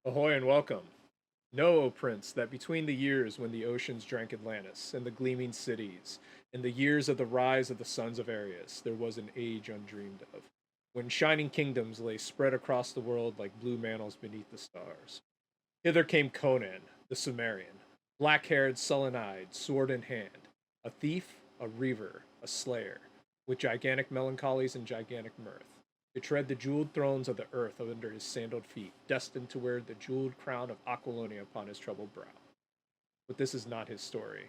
Ahoy and welcome. Know, O Prince, that between the years when the oceans drank Atlantis, and the gleaming cities, and the years of the rise of the sons of Ares, there was an age undreamed of, when shining kingdoms lay spread across the world like blue mantles beneath the stars. Hither came Conan, the Sumerian, black-haired, sullen-eyed, sword in hand, a thief, a reaver, a slayer, with gigantic melancholies and gigantic mirth, to tread the jeweled thrones of the earth under his sandaled feet, destined to wear the jeweled crown of Aquilonia upon his troubled brow. But this is not his story.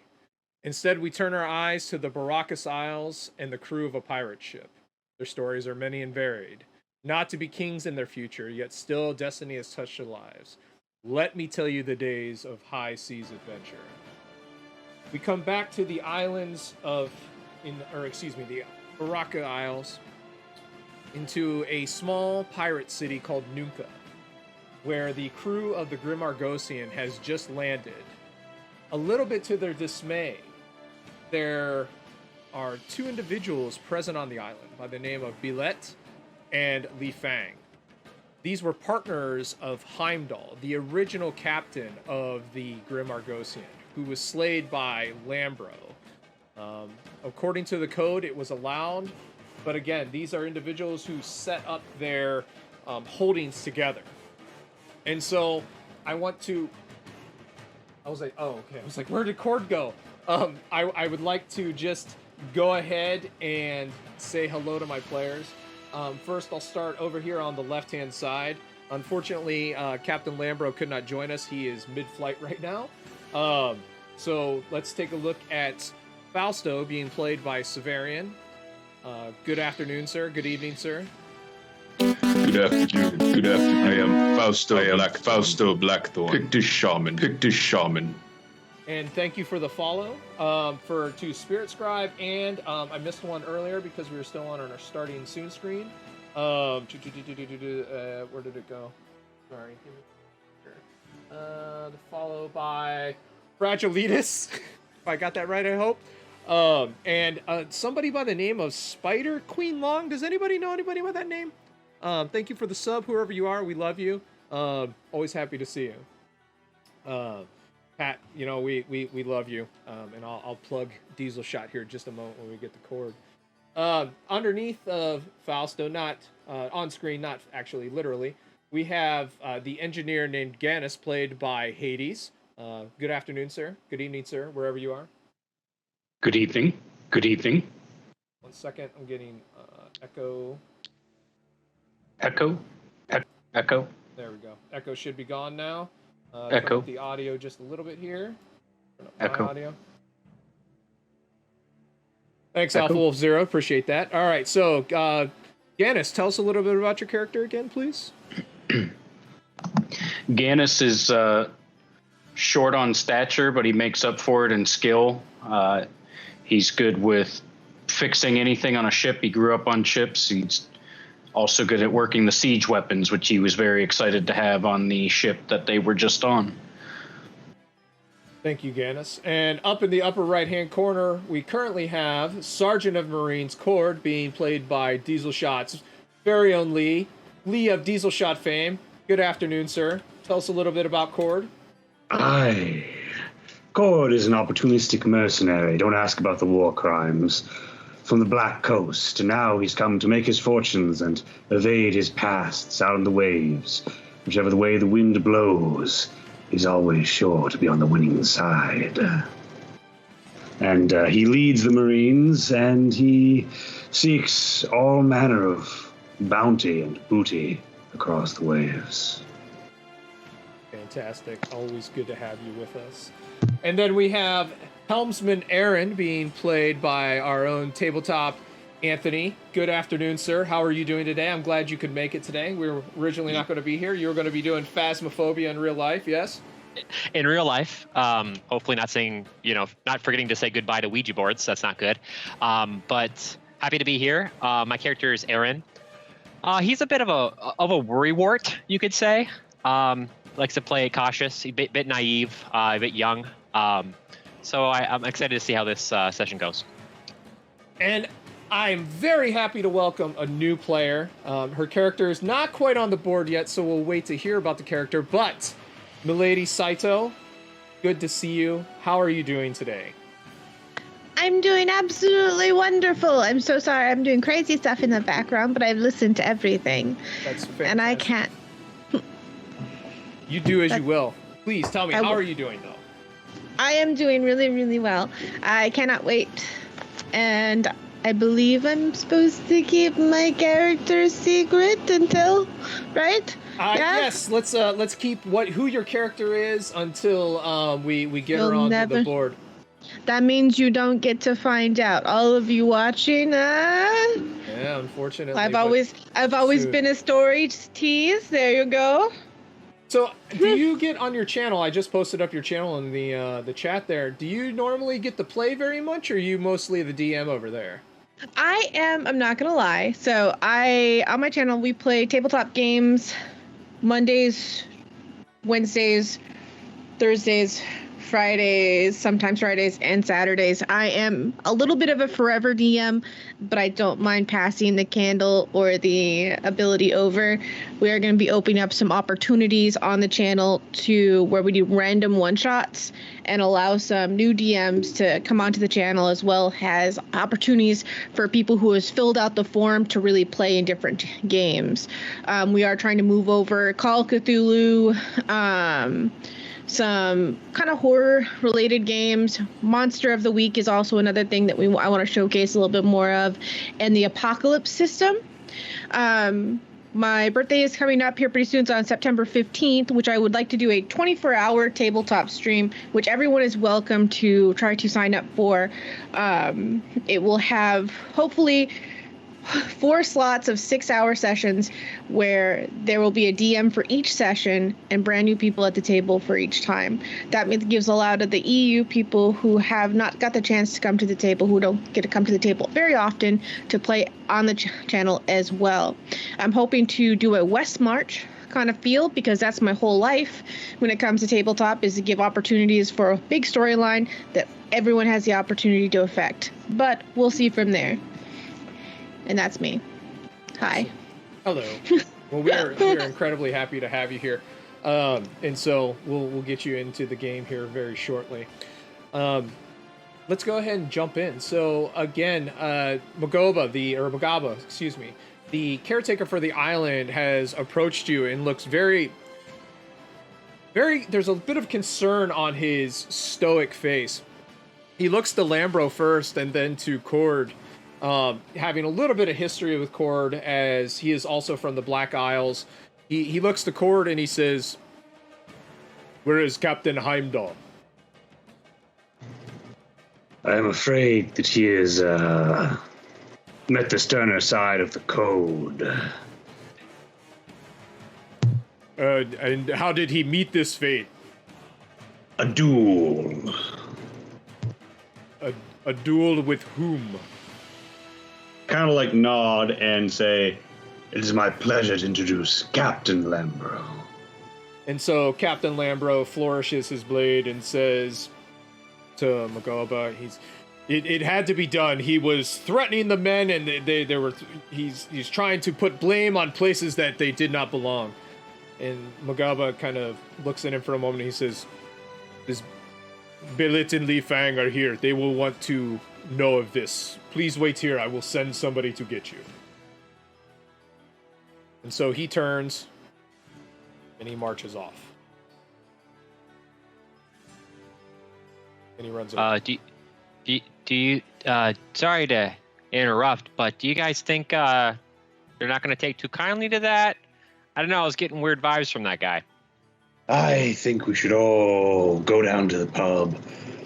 Instead, we turn our eyes to the Baracus Isles and the crew of a pirate ship. Their stories are many and varied, not to be kings in their future, yet still destiny has touched their lives. Let me tell you the days of high seas adventure. We come back to the islands of, the Baraka Isles, into a small pirate city called Nunca, where the crew of the Grim Argosian has just landed. A little bit to their dismay, there are two individuals present on the island by the name of Belit and Le Fang. These were partners of Heimdall, the original captain of the Grim Argosian, who was slayed by Lambro. According to the code, it was allowed, but again, these are individuals who set up their holdings together. And so I was like, oh, okay. I was like, where did Cord go? I would like to just go ahead and say hello to my players. First, I'll start over here on the left-hand side. Unfortunately, Captain Lambro could not join us. He is mid-flight right now. So let's take a look at Fausto being played by Severian. Good afternoon, sir. Good evening, sir. Good afternoon. Good afternoon. I am Fausto Blackthorn. Pictish shaman. And thank you for the follow to Spirit Scribe. And I missed one earlier because we were still on our starting soon screen. Where did it go? Sorry. The follow by Fragilitas. If I got that right, I hope. And somebody by the name of Spider Queen Long. Does anybody know anybody by that name? Thank you for the sub, whoever you are. We love you. Always happy to see you. Pat, you know, we love you. And I'll plug Diesel Shot here in just a moment when we get the cord. Underneath of Fausto, not on screen, not actually literally, we have the engineer named Gannis, played by Hades. Good afternoon, sir. Good evening, sir, wherever you are. Good evening. 1 second, I'm getting echo. Echo. There we go. Echo should be gone now. Echo. Turn up the audio just a little bit here. Turn up Echo. my audio. Thanks, Alpha Wolf Zero. Appreciate that. All right, so Gannis, tell us a little bit about your character again, please. Gannis is short on stature, but he makes up for it in skill. He's good with fixing anything on a ship. He grew up on ships. He's also good at working the siege weapons, which he was very excited to have on the ship that they were just on. Thank you, Gannis. And up in the upper right-hand corner, we currently have Sergeant of Marines Cord, being played by Diesel Shot's very own Lee of Diesel Shot fame. Good afternoon, sir. Tell us a little bit about Cord. Aye. Cord is an opportunistic mercenary. Don't ask about the war crimes. From the Black Coast, and now he's come to make his fortunes and evade his pasts out on the waves. Whichever the way the wind blows, he's always sure to be on the winning side. And he leads the Marines, and he seeks all manner of bounty and booty across the waves. Fantastic. Always good to have you with us. And then we have Helmsman Aaron, being played by our own tabletop Anthony. Good afternoon, sir. How are you doing today? I'm glad you could make it today. We were originally not going to be here. You were going to be doing Phasmophobia in real life, yes? In real life, hopefully not forgetting to say goodbye to Ouija boards. That's not good. But happy to be here. My character is Aaron. He's a bit of a worrywart, you could say. Likes to play cautious, a bit naive, a bit young. So I'm excited to see how this session goes. And I'm very happy to welcome a new player. Her character is not quite on the board yet, so we'll wait to hear about the character. But, Milady Saito, good to see you. How are you doing today? I'm doing absolutely wonderful. I'm so sorry I'm doing crazy stuff in the background, but I've listened to everything. That's fantastic. And I can't. You do as you will. Please tell me, how are you doing, though? I am doing really, really well. I cannot wait. And I believe I'm supposed to keep my character secret until, right? Yeah? Yes, let's keep who your character is until we get her onto the board. That means you don't get to find out. All of you watching, yeah, unfortunately. I've always been a story tease. There you go. So, do you get on your channel? I just posted up your channel in the chat there. Do you normally get to play very much, or are you mostly the DM over there? I'm not gonna lie. So on my channel we play tabletop games Mondays, Wednesdays, Thursdays, Fridays, sometimes Fridays and Saturdays. I am a little bit of a forever DM, but I don't mind passing the candle or the ability over. We are going to be opening up some opportunities on the channel to where we do random one-shots and allow some new DMs to come onto the channel, as well as opportunities for people who has filled out the form to really play in different games. We are trying to move over Call of Cthulhu, some kind of horror-related games. Monster of the Week is also another thing that I want to showcase a little bit more of, and the Apocalypse system. My birthday is coming up here pretty soon. It's on September 15th, which I would like to do a 24-hour tabletop stream, which everyone is welcome to try to sign up for. It will have, hopefully, 4 slots of 6-hour sessions where there will be a DM for each session and brand new people at the table for each time. That gives a lot of the EU people who have not got the chance to come to the table, who don't get to come to the table very often, to play on the channel as well. I'm hoping to do a West March kind of feel, because that's my whole life when it comes to tabletop, is to give opportunities for a big storyline that everyone has the opportunity to affect. But we'll see from there. And that's me. Hi. Hello. Well, we're incredibly happy to have you here, and so we'll get you into the game here very shortly. Let's go ahead and jump in. So again, Magaba, excuse me, the caretaker for the island has approached you and looks very. There's a bit of concern on his stoic face. He looks to Lambro first, and then to Cord. Having a little bit of history with Cord, as he is also from the Black Isles. He looks to Cord and he says, "Where is Captain Heimdall?" I am afraid that he has met the sterner side of the code. And how did he meet this fate? A duel. A duel with whom? Kind of like nod and say, "It is my pleasure to introduce Captain Lambro." And so Captain Lambro flourishes his blade and says to Magaba, it had to be done. He was threatening the men, and he's trying to put blame on places that they did not belong. And Magaba kind of looks at him for a moment and he says, "This Belit and Le Fang are here. They will want to know of this. Please wait here. I will send somebody to get you." And so he turns and he marches off. And he runs away. Do you sorry to interrupt, but do you guys think they're not going to take too kindly to that? I don't know. I was getting weird vibes from that guy. I think we should all go down to the pub,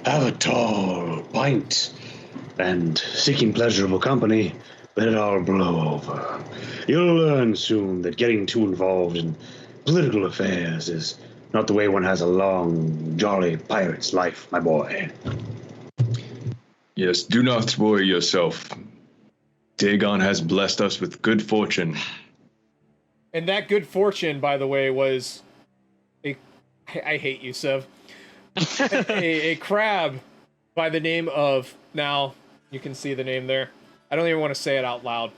have a tall pint, and, seeking pleasurable company, let it all blow over. You'll learn soon that getting too involved in political affairs is not the way one has a long, jolly pirate's life, my boy. Yes, do not worry yourself. Dagon has blessed us with good fortune. And that good fortune, by the way, was I hate you, Sev. a crab by the name of, now you can see the name there. I don't even want to say it out loud.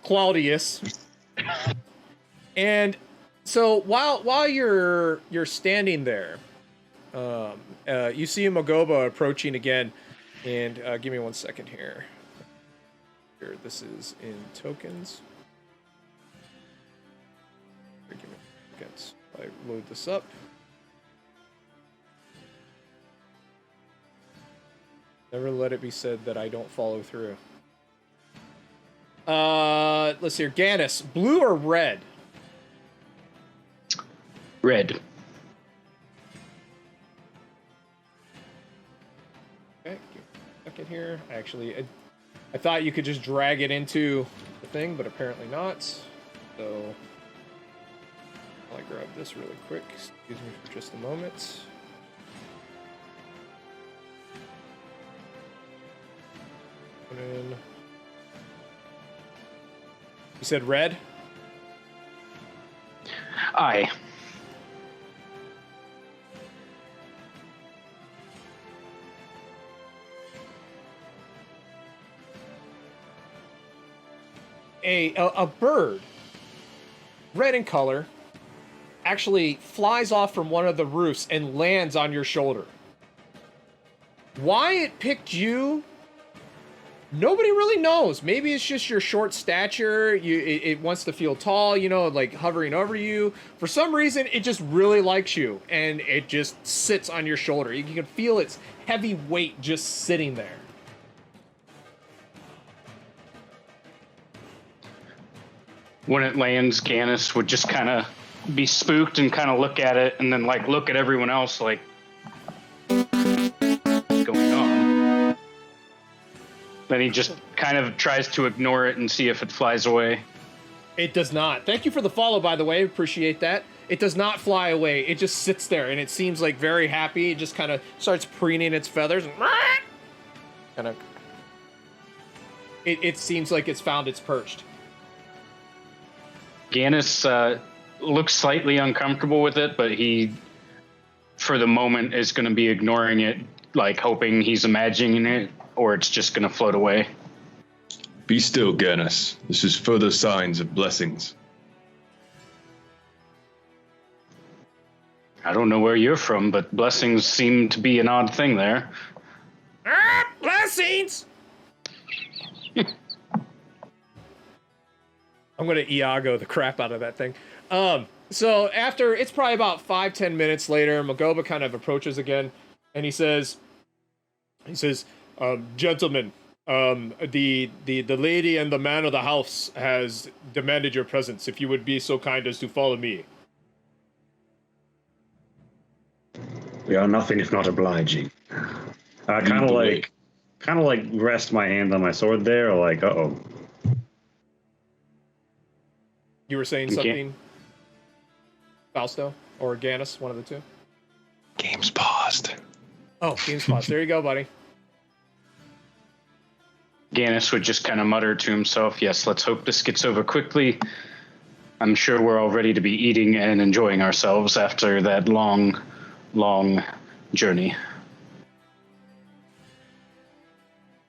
Claudius. And so while you're standing there, you see Magoba approaching again, and give me 1 second here. Here, this is in tokens. Here, give me seconds. I load this up. Never let it be said that I don't follow through. Let's see here. Gannis, blue or red? Red. Okay, give me a second here. Actually, I thought you could just drag it into the thing, but apparently not. So I'll grab this really quick. Excuse me for just a moment. Conan. You said red? Aye. A bird, red in color, actually flies off from one of the roofs and lands on your shoulder. Why it picked you, nobody really knows. Maybe it's just your short stature. It wants to feel tall, you know, like hovering over you. For some reason, it just really likes you, and it just sits on your shoulder. You can feel its heavy weight just sitting there. When it lands, Gannis would just kind of be spooked and kind of look at it, and then like look at everyone else like, what's going on? Then he just kind of tries to ignore it and see if it flies away. It does not. Thank you for the follow, by the way. Appreciate that. It does not fly away. It just sits there, and it seems like very happy. It just kind of starts preening its feathers and kind of. It seems like it's found its perched. Gannis looks slightly uncomfortable with it, but he, for the moment, is going to be ignoring it, like hoping he's imagining it, or it's just going to float away. Be still, Gannis. This is further signs of blessings. I don't know where you're from, but blessings seem to be an odd thing there. Blessings! I'm going to Iago the crap out of that thing. So after, it's probably about 5-10 minutes later, Magoba kind of approaches again, and he says, gentlemen, the lady and the man of the house has demanded your presence. If you would be so kind as to follow me. We are nothing if not obliging. I kind of like rest my hand on my sword there, like, uh-oh. You were saying something, Fausto or Gannis, one of the two? Game's paused. Oh, game's paused. There you go, buddy. Gannis would just kind of mutter to himself, yes, let's hope this gets over quickly. I'm sure we're all ready to be eating and enjoying ourselves after that long, long journey.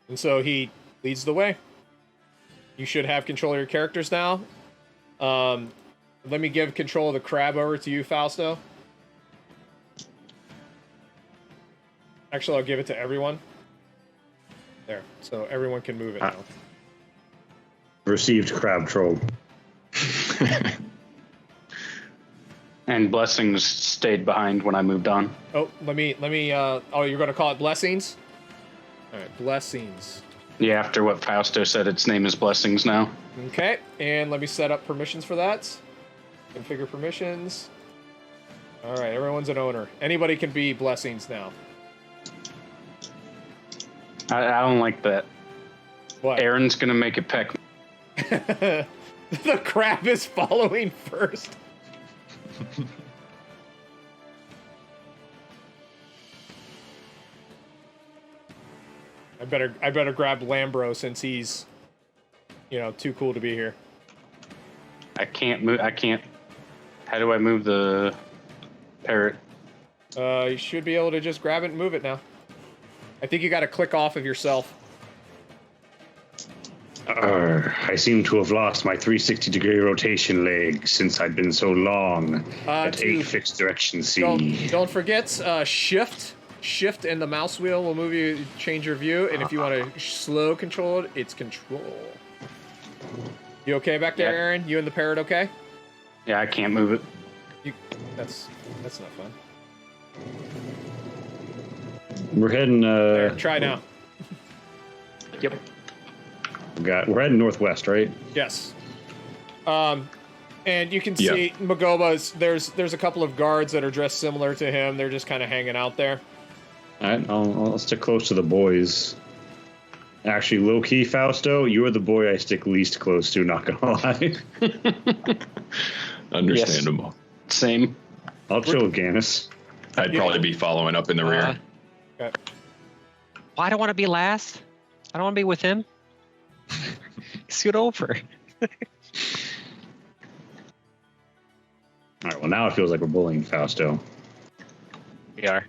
And so he leads the way. You should have control of your characters now. Let me give control of the crab over to you, Fausto. Actually, I'll give it to everyone. There, so everyone can move it now. Received crab troll. And blessings stayed behind when I moved on. Oh, let me, oh, you're going to call it blessings? All right, blessings. Yeah, after what Fausto said, its name is Blessings now. Okay, and let me set up permissions for that. Configure permissions. All right, everyone's an owner. Anybody can be blessings now. I don't like that. What? Aaron's gonna make it peck. The crab is following first. I better grab Lambro since he's, you know, too cool to be here. I can't move. I can't. How do I move the parrot? You should be able to just grab it and move it now. I think you got to click off of yourself. I seem to have lost my 360-degree rotation leg since I'd been so long at 8 fixed direction C. Don't forget, shift and the mouse wheel will move you, change your view, and if you want to slow control it, it's control. You okay back there, Aaron? You and the parrot okay? Yeah, I can't move it. That's not fun. We're heading. There, try now. Yep. We're heading northwest, right? Yes. And you can see Magoba's. There's a couple of guards that are dressed similar to him. They're just kind of hanging out there. All right, I'll stick close to the boys. Actually, low key, Fausto, you are the boy I stick least close to. Not gonna lie. Understandable. Yes. Same. I'll chill with Gannis. I'd probably be following up in the rear. Okay. Why do I want to be last? I don't want to be with him. Scoot over. All right. Well, now it feels like we're bullying Fausto. We are.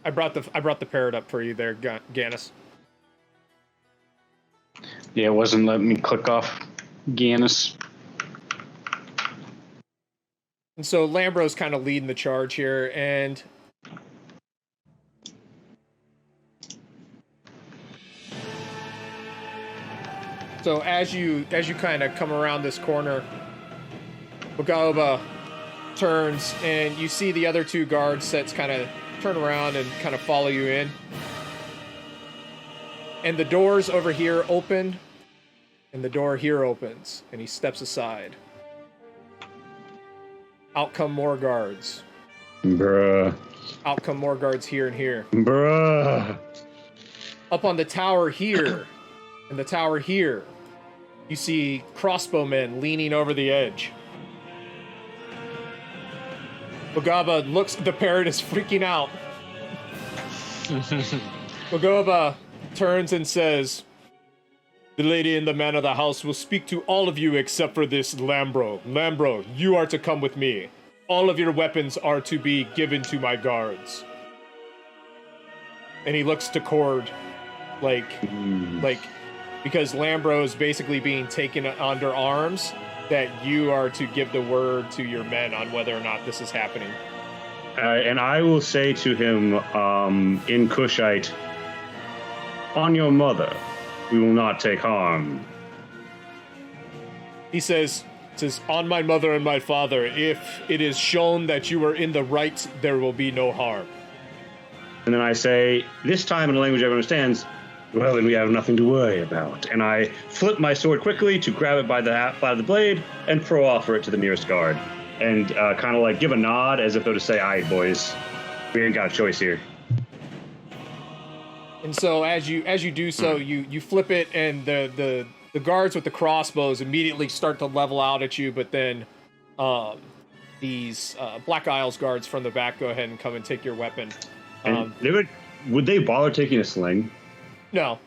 I brought the parrot up for you there, Gannis. Yeah, it wasn't letting me click off Gannis. And so Lambro's kind of leading the charge here, and so as you kind of come around this corner, Magoba turns, and you see the other two guard sets kind of turn around and kind of follow you in. And the doors over here open, and the door here opens, and he steps aside. Out come more guards. Bruh. Out come more guards here and here. Bruh. Up on the tower here, and the tower here, you see crossbowmen leaning over the edge. Magoba looks, the parrot is freaking out. Magoba turns and says, "The lady and the man of the house will speak to all of you except for this Lambro. Lambro, you are to come with me. All of your weapons are to be given to my guards." And he looks to Cord, like, because Lambro is basically being taken under arms, that you are to give the word to your men on whether or not this is happening. And I will say to him, in Cushite, "On your mother, we will not take harm." He says, "On my mother and my father, if it is shown that you are in the right, there will be no harm." And then I say, this time in a language everyone understands, "Well, then we have nothing to worry about." And I flip my sword quickly to grab it by the blade and throw offer it to the nearest guard. And kind of like give a nod as if though to say, "All right, boys, we ain't got a choice here." And so as you do so, you flip it, and the guards with the crossbows immediately start to level out at you, but then these Black Isles guards from the back go ahead and come and take your weapon. And would they bother taking a sling? No.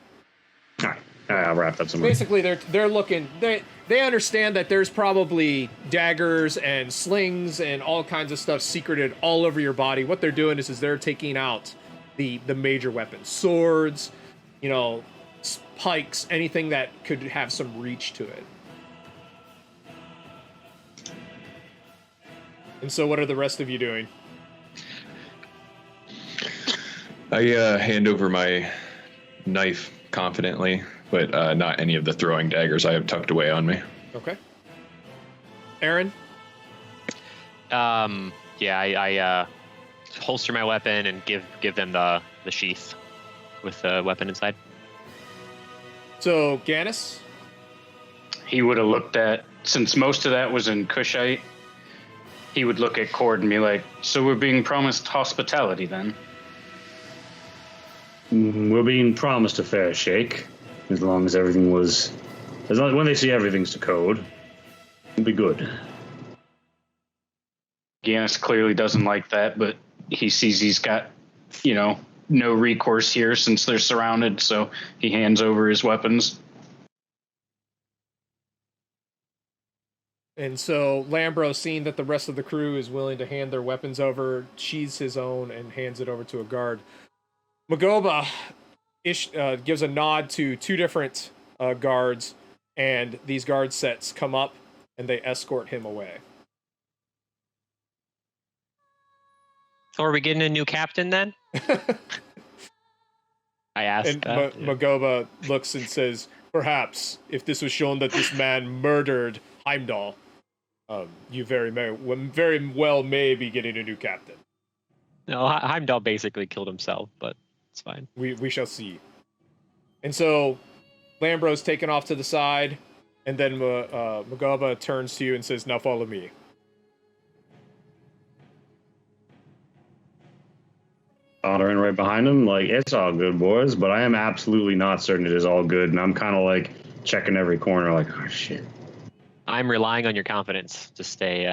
All right, I'll wrap that somewhere. Basically, they're looking. They understand that there's probably daggers and slings and all kinds of stuff secreted all over your body. What they're doing is they're taking out the major weapons, swords, pikes, anything that could have some reach to it. And so, what are the rest of you doing? I hand over my knife confidently, but not any of the throwing daggers I have tucked away on me. Okay. Aaron? I holster my weapon and give them the sheath with the weapon inside. So, Gannis? He would have looked at, since most of that was in Kushite, he would look at Cord and be like, "So we're being promised hospitality then?" We're being promised a fair shake, as long as when they see everything's to code, it'll be good. Gannis clearly doesn't like that, but he sees he's got, no recourse here since they're surrounded, so he hands over his weapons. And so Lambro, seeing that the rest of the crew is willing to hand their weapons over, sheathes his own and hands it over to a guard. Magoba gives a nod to two different guards, and these guard sets come up and they escort him away. So are we getting a new captain then? I asked. And Magoba looks and says, "Perhaps if this was shown that this man murdered Heimdall, you very well may be getting a new captain." No, Heimdall basically killed himself, but it's fine. We shall see. And so Lambro's taken off to the side, and then Magoba turns to you and says, "Now follow me." Honoring right behind him, like, it's all good, boys, but I am absolutely not certain it is all good, and I'm kind of like checking every corner, like, oh shit. I'm relying on your confidence to stay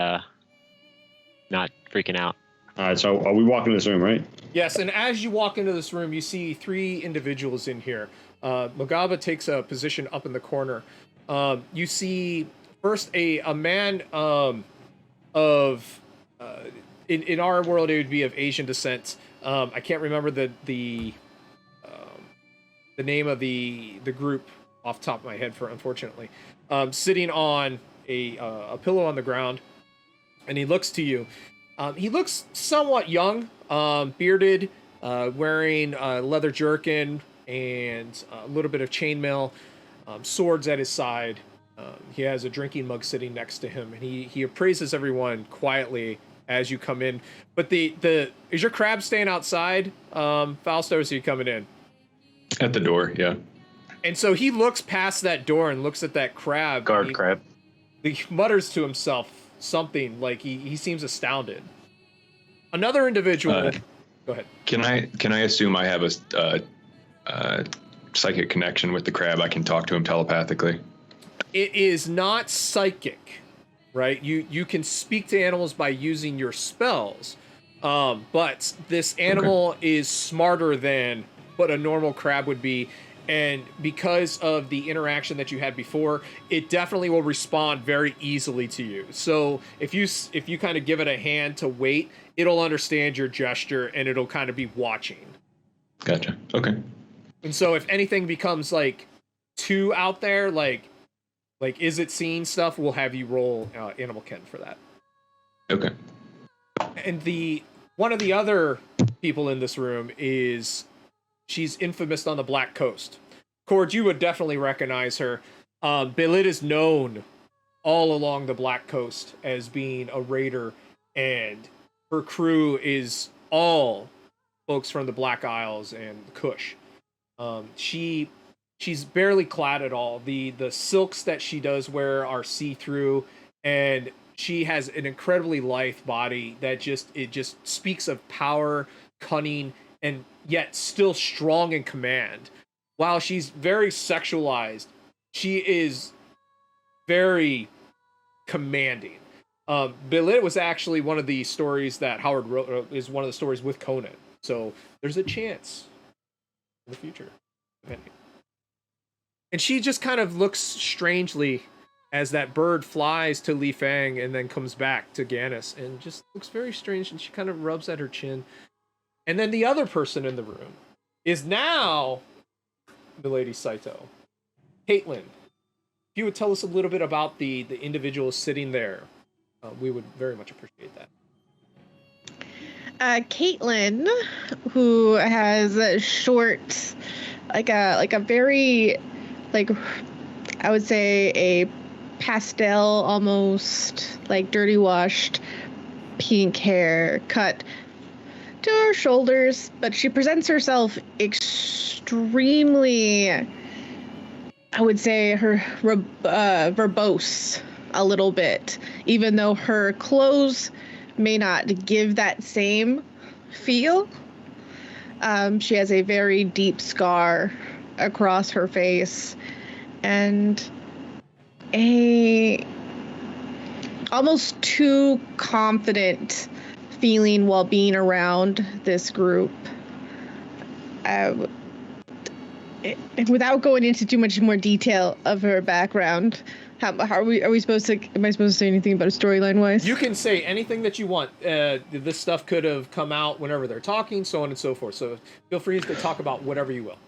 not freaking out. All right, so are we walking in this room, right? Yes, and as you walk into this room, you see three individuals in here. Magoba takes a position up in the corner. You see first a man in our world it would be of Asian descent. I can't remember the name of the group off the top of my head, unfortunately. Sitting on a pillow on the ground, and he looks to you. He looks somewhat young, bearded, wearing a leather jerkin and a little bit of chainmail, swords at his side. He has a drinking mug sitting next to him, and he appraises everyone quietly as you come in. But is your crab staying outside, Fausto, or is he coming in? At the door, yeah. And so he looks past that door and looks at that crab. Guard crab. He mutters to himself something, like he seems astounded. Another individual. Go ahead. Can I assume I have a psychic connection with the crab? I can talk to him telepathically. It is not psychic, right? You can speak to animals by using your spells, but this animal is smarter than what a normal crab would be. And because of the interaction that you had before, it definitely will respond very easily to you. So if you kind of give it a hand to wait, it'll understand your gesture and it'll kind of be watching. Gotcha. Okay. And so if anything becomes like too out there, like is it seeing stuff, we'll have you roll Animal Ken for that. Okay. And one of the other people in this room she's infamous on the Black Coast. Cord, you would definitely recognize her. Belit is known all along the Black Coast as being a raider, and her crew is all folks from the Black Isles and Kush. She's barely clad at all. The silks that she does wear are see-through, and she has an incredibly lithe body that just speaks of power, cunning, and yet still strong in command. While she's very sexualized, she is very commanding. Belit was actually one of the stories that Howard wrote, is one of the stories with Conan. So there's a chance in the future, depending. And she just kind of looks strangely as that bird flies to Le Fang and then comes back to Gannis, and just looks very strange, and she kind of rubs at her chin. And then the other person in the room is now the Lady Saito. Caitlin, if you would tell us a little bit about the individual sitting there, we would very much appreciate that. Caitlin, who has a short, like a very, like, I would say a pastel, almost like dirty washed pink hair, cut to her shoulders, but she presents herself extremely, I would say, verbose a little bit, even though her clothes may not give that same feel. She has a very deep scar across her face and a almost too confident feeling while being around this group. without going into too much more detail of her background, how are we supposed to? Am I supposed to say anything about a storyline wise? You can say anything that you want. This stuff could have come out whenever they're talking, so on and so forth. So feel free to talk about whatever you will.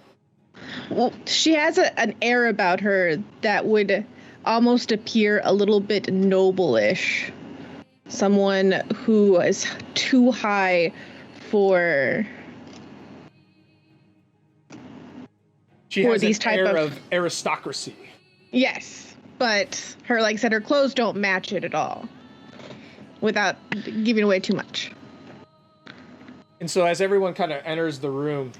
Well, she has an air about her that would almost appear a little bit noble-ish. Someone who is too high for She has these type of aristocracy. Yes, but her, like I said, her clothes don't match it at all. Without giving away too much. And so as everyone kind of enters the room,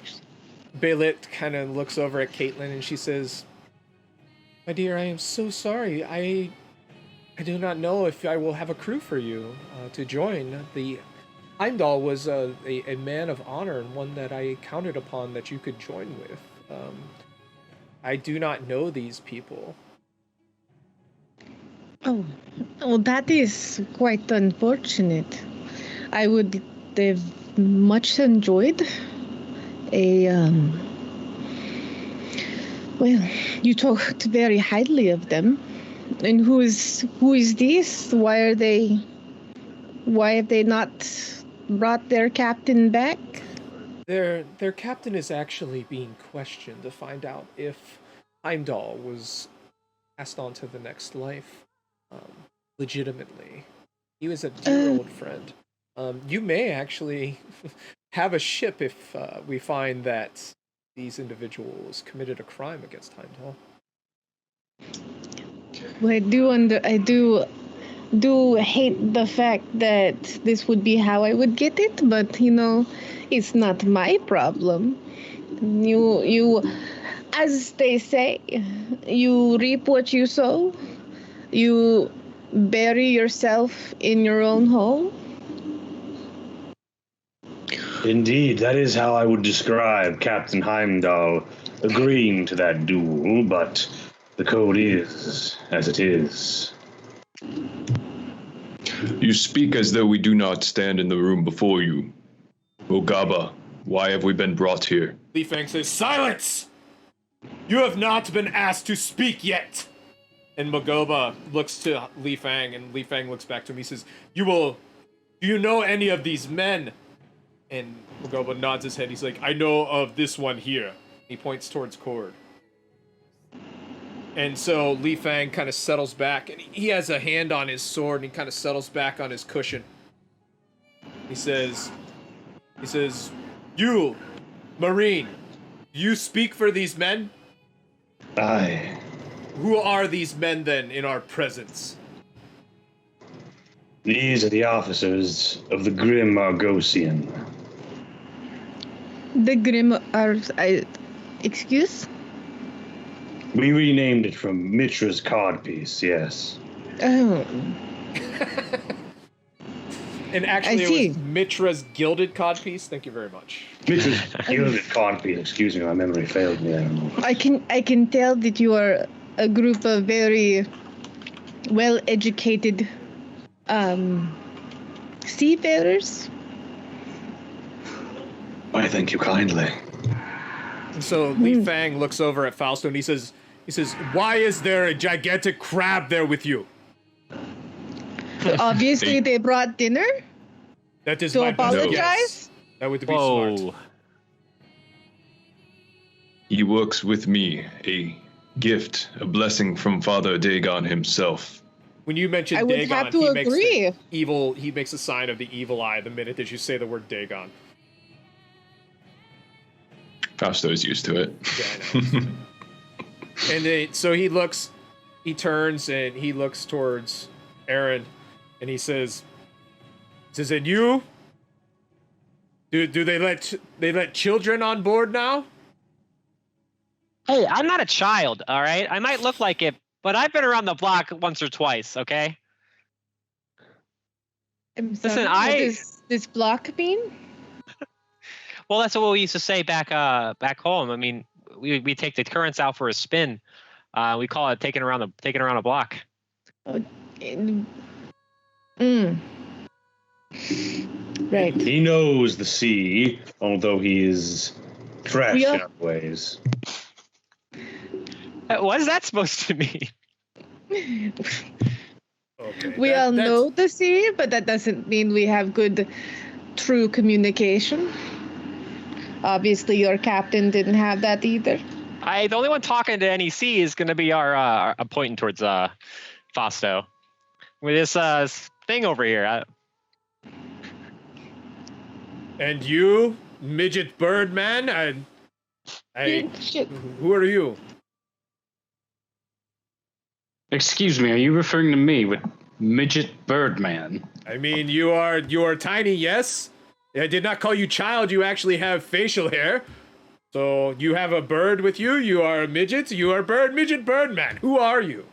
Belit kind of looks over at Caitlin and she says, "My dear, I am so sorry. I do not know if I will have a crew for you to join. The Heimdall was a man of honor and one that I counted upon that you could join with. I do not know these people." Oh, well, that is quite unfortunate. I would have much enjoyed well, you talked very highly of them. And who is this? Why have they not brought their captain back? Their captain is actually being questioned to find out if Heimdall was passed on to the next life legitimately. He was a dear old friend. You may actually have a ship if we find that these individuals committed a crime against Heimdall. Well, I do hate the fact that this would be how I would get it, but it's not my problem. You, as they say, you reap what you sow. You bury yourself in your own hole. Indeed, that is how I would describe Captain Heimdall agreeing to that duel, but the code is as it is. You speak as though we do not stand in the room before you. Ogaba, why have we been brought here? Le Fang says, "Silence! You have not been asked to speak yet!" And Magoba looks to Le Fang, and Le Fang looks back to him. He says, do you know any of these men? And Magoba nods his head. He's like, "I know of this one here." He points towards Cord. And so Le Fang kind of settles back, and he has a hand on his sword, and he kind of settles back on his cushion. He says, "You, Marine, you speak for these men?" Aye. "Who are these men then in our presence?" These are the officers of the Grim Argosian. The Grim excuse? We renamed it from Mitra's codpiece, yes. Oh. And actually, it was Mitra's gilded codpiece. Thank you very much. Mitra's gilded codpiece. Excuse me, my memory failed me. I don't know. I can tell that you are a group of very well-educated seafarers. I thank you kindly. And so Le Fang looks over at Fausto and he says, "Why is there a gigantic crab there with you?" Obviously, they brought dinner. That is to my apologize. guess. That would be smart. He works with me, a gift, a blessing from Father Dagon himself. When you mention I would Dagon, have to agree. He makes a sign of the evil eye the minute that you say the word Dagon. Fausto's used to it. Yeah, I know. And so he turns and he looks towards Aaron, and he says, "And you? Do they let children on board now?" Hey, I'm not a child, all right? I might look like it, but I've been around the block once or twice, okay? I'm sorry, Listen, what does this block mean? Well, that's what we used to say back home. I mean, we take the currents out for a spin. We call it taking around a block. Right. He knows the sea, although he is fresh in other ways. What is that supposed to mean? Okay. We all know the sea, but that doesn't mean we have good, true communication. Obviously, your captain didn't have that either. The only one talking to NEC is going to be our pointing towards Fausto with this thing over here. And you, midget bird man, Shit. who are you? Excuse me, are you referring to me with midget Birdman? I mean, you are tiny, yes. I did not call you child. You actually have facial hair. So you have a bird with you. You are a midget. You are midget bird man. Who are you?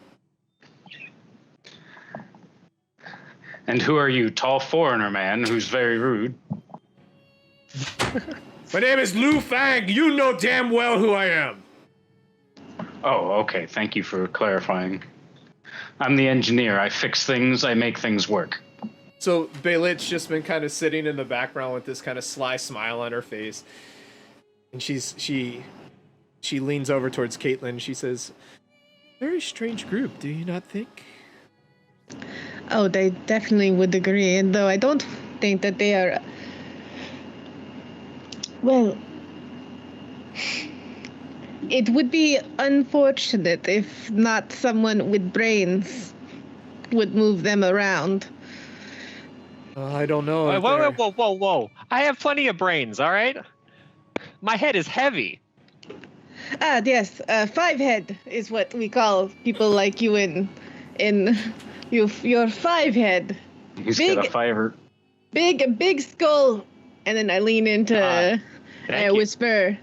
And who are you, tall foreigner man who's very rude? My name is Le Fang. You know damn well who I am. Oh, okay. Thank you for clarifying. I'm the engineer. I fix things. I make things work. So Belit's just been kind of sitting in the background with this kind of sly smile on her face, and she leans over towards Caitlin. She says, "Very strange group, do you not think?" Oh, they definitely would agree, though I don't think that they are. Well, it would be unfortunate if not someone with brains would move them around. I don't know. Whoa. I have plenty of brains, all right? My head is heavy. Ah, yes, five head is what we call people like you in your five head. He's got a fiver. Big skull, and then I lean into Thank you. whisper,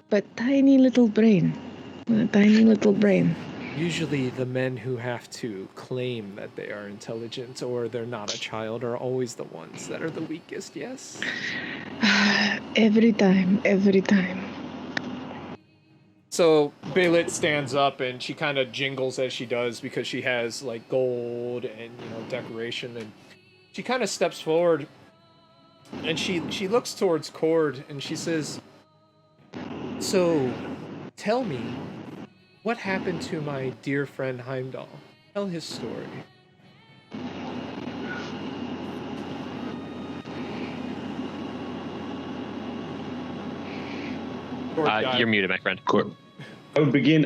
but tiny little brain, Usually the men who have to claim that they are intelligent or they're not a child are always the ones that are the weakest, yes? Every time. So Belit stands up and she kind of jingles as she does because she has like gold and decoration, and she kind of steps forward and she looks towards Cord and she says, "So, tell me, what happened to my dear friend Heimdall? Tell his story." You're muted, my friend.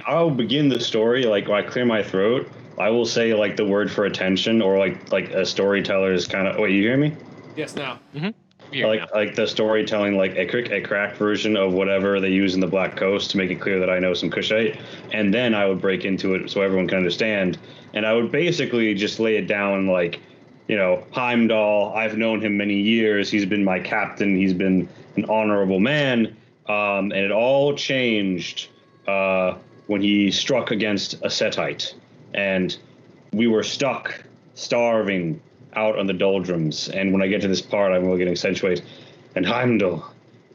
I'll begin the story, like when I clear my throat, I will say like the word for attention, or like a storyteller's kind of. Wait, you hear me? Yes, now. Like the storytelling, like a cracked version of whatever they use in the Black Coast to make it clear that I know some Kushite, and then I would break into it so everyone can understand, and I would basically just lay it down like, Heimdall. I've known him many years. He's been my captain. He's been an honorable man, and it all changed when he struck against a Setite, and we were stuck, starving out on the doldrums. And when I get to this part, I'm really going to accentuate. And Heimdall,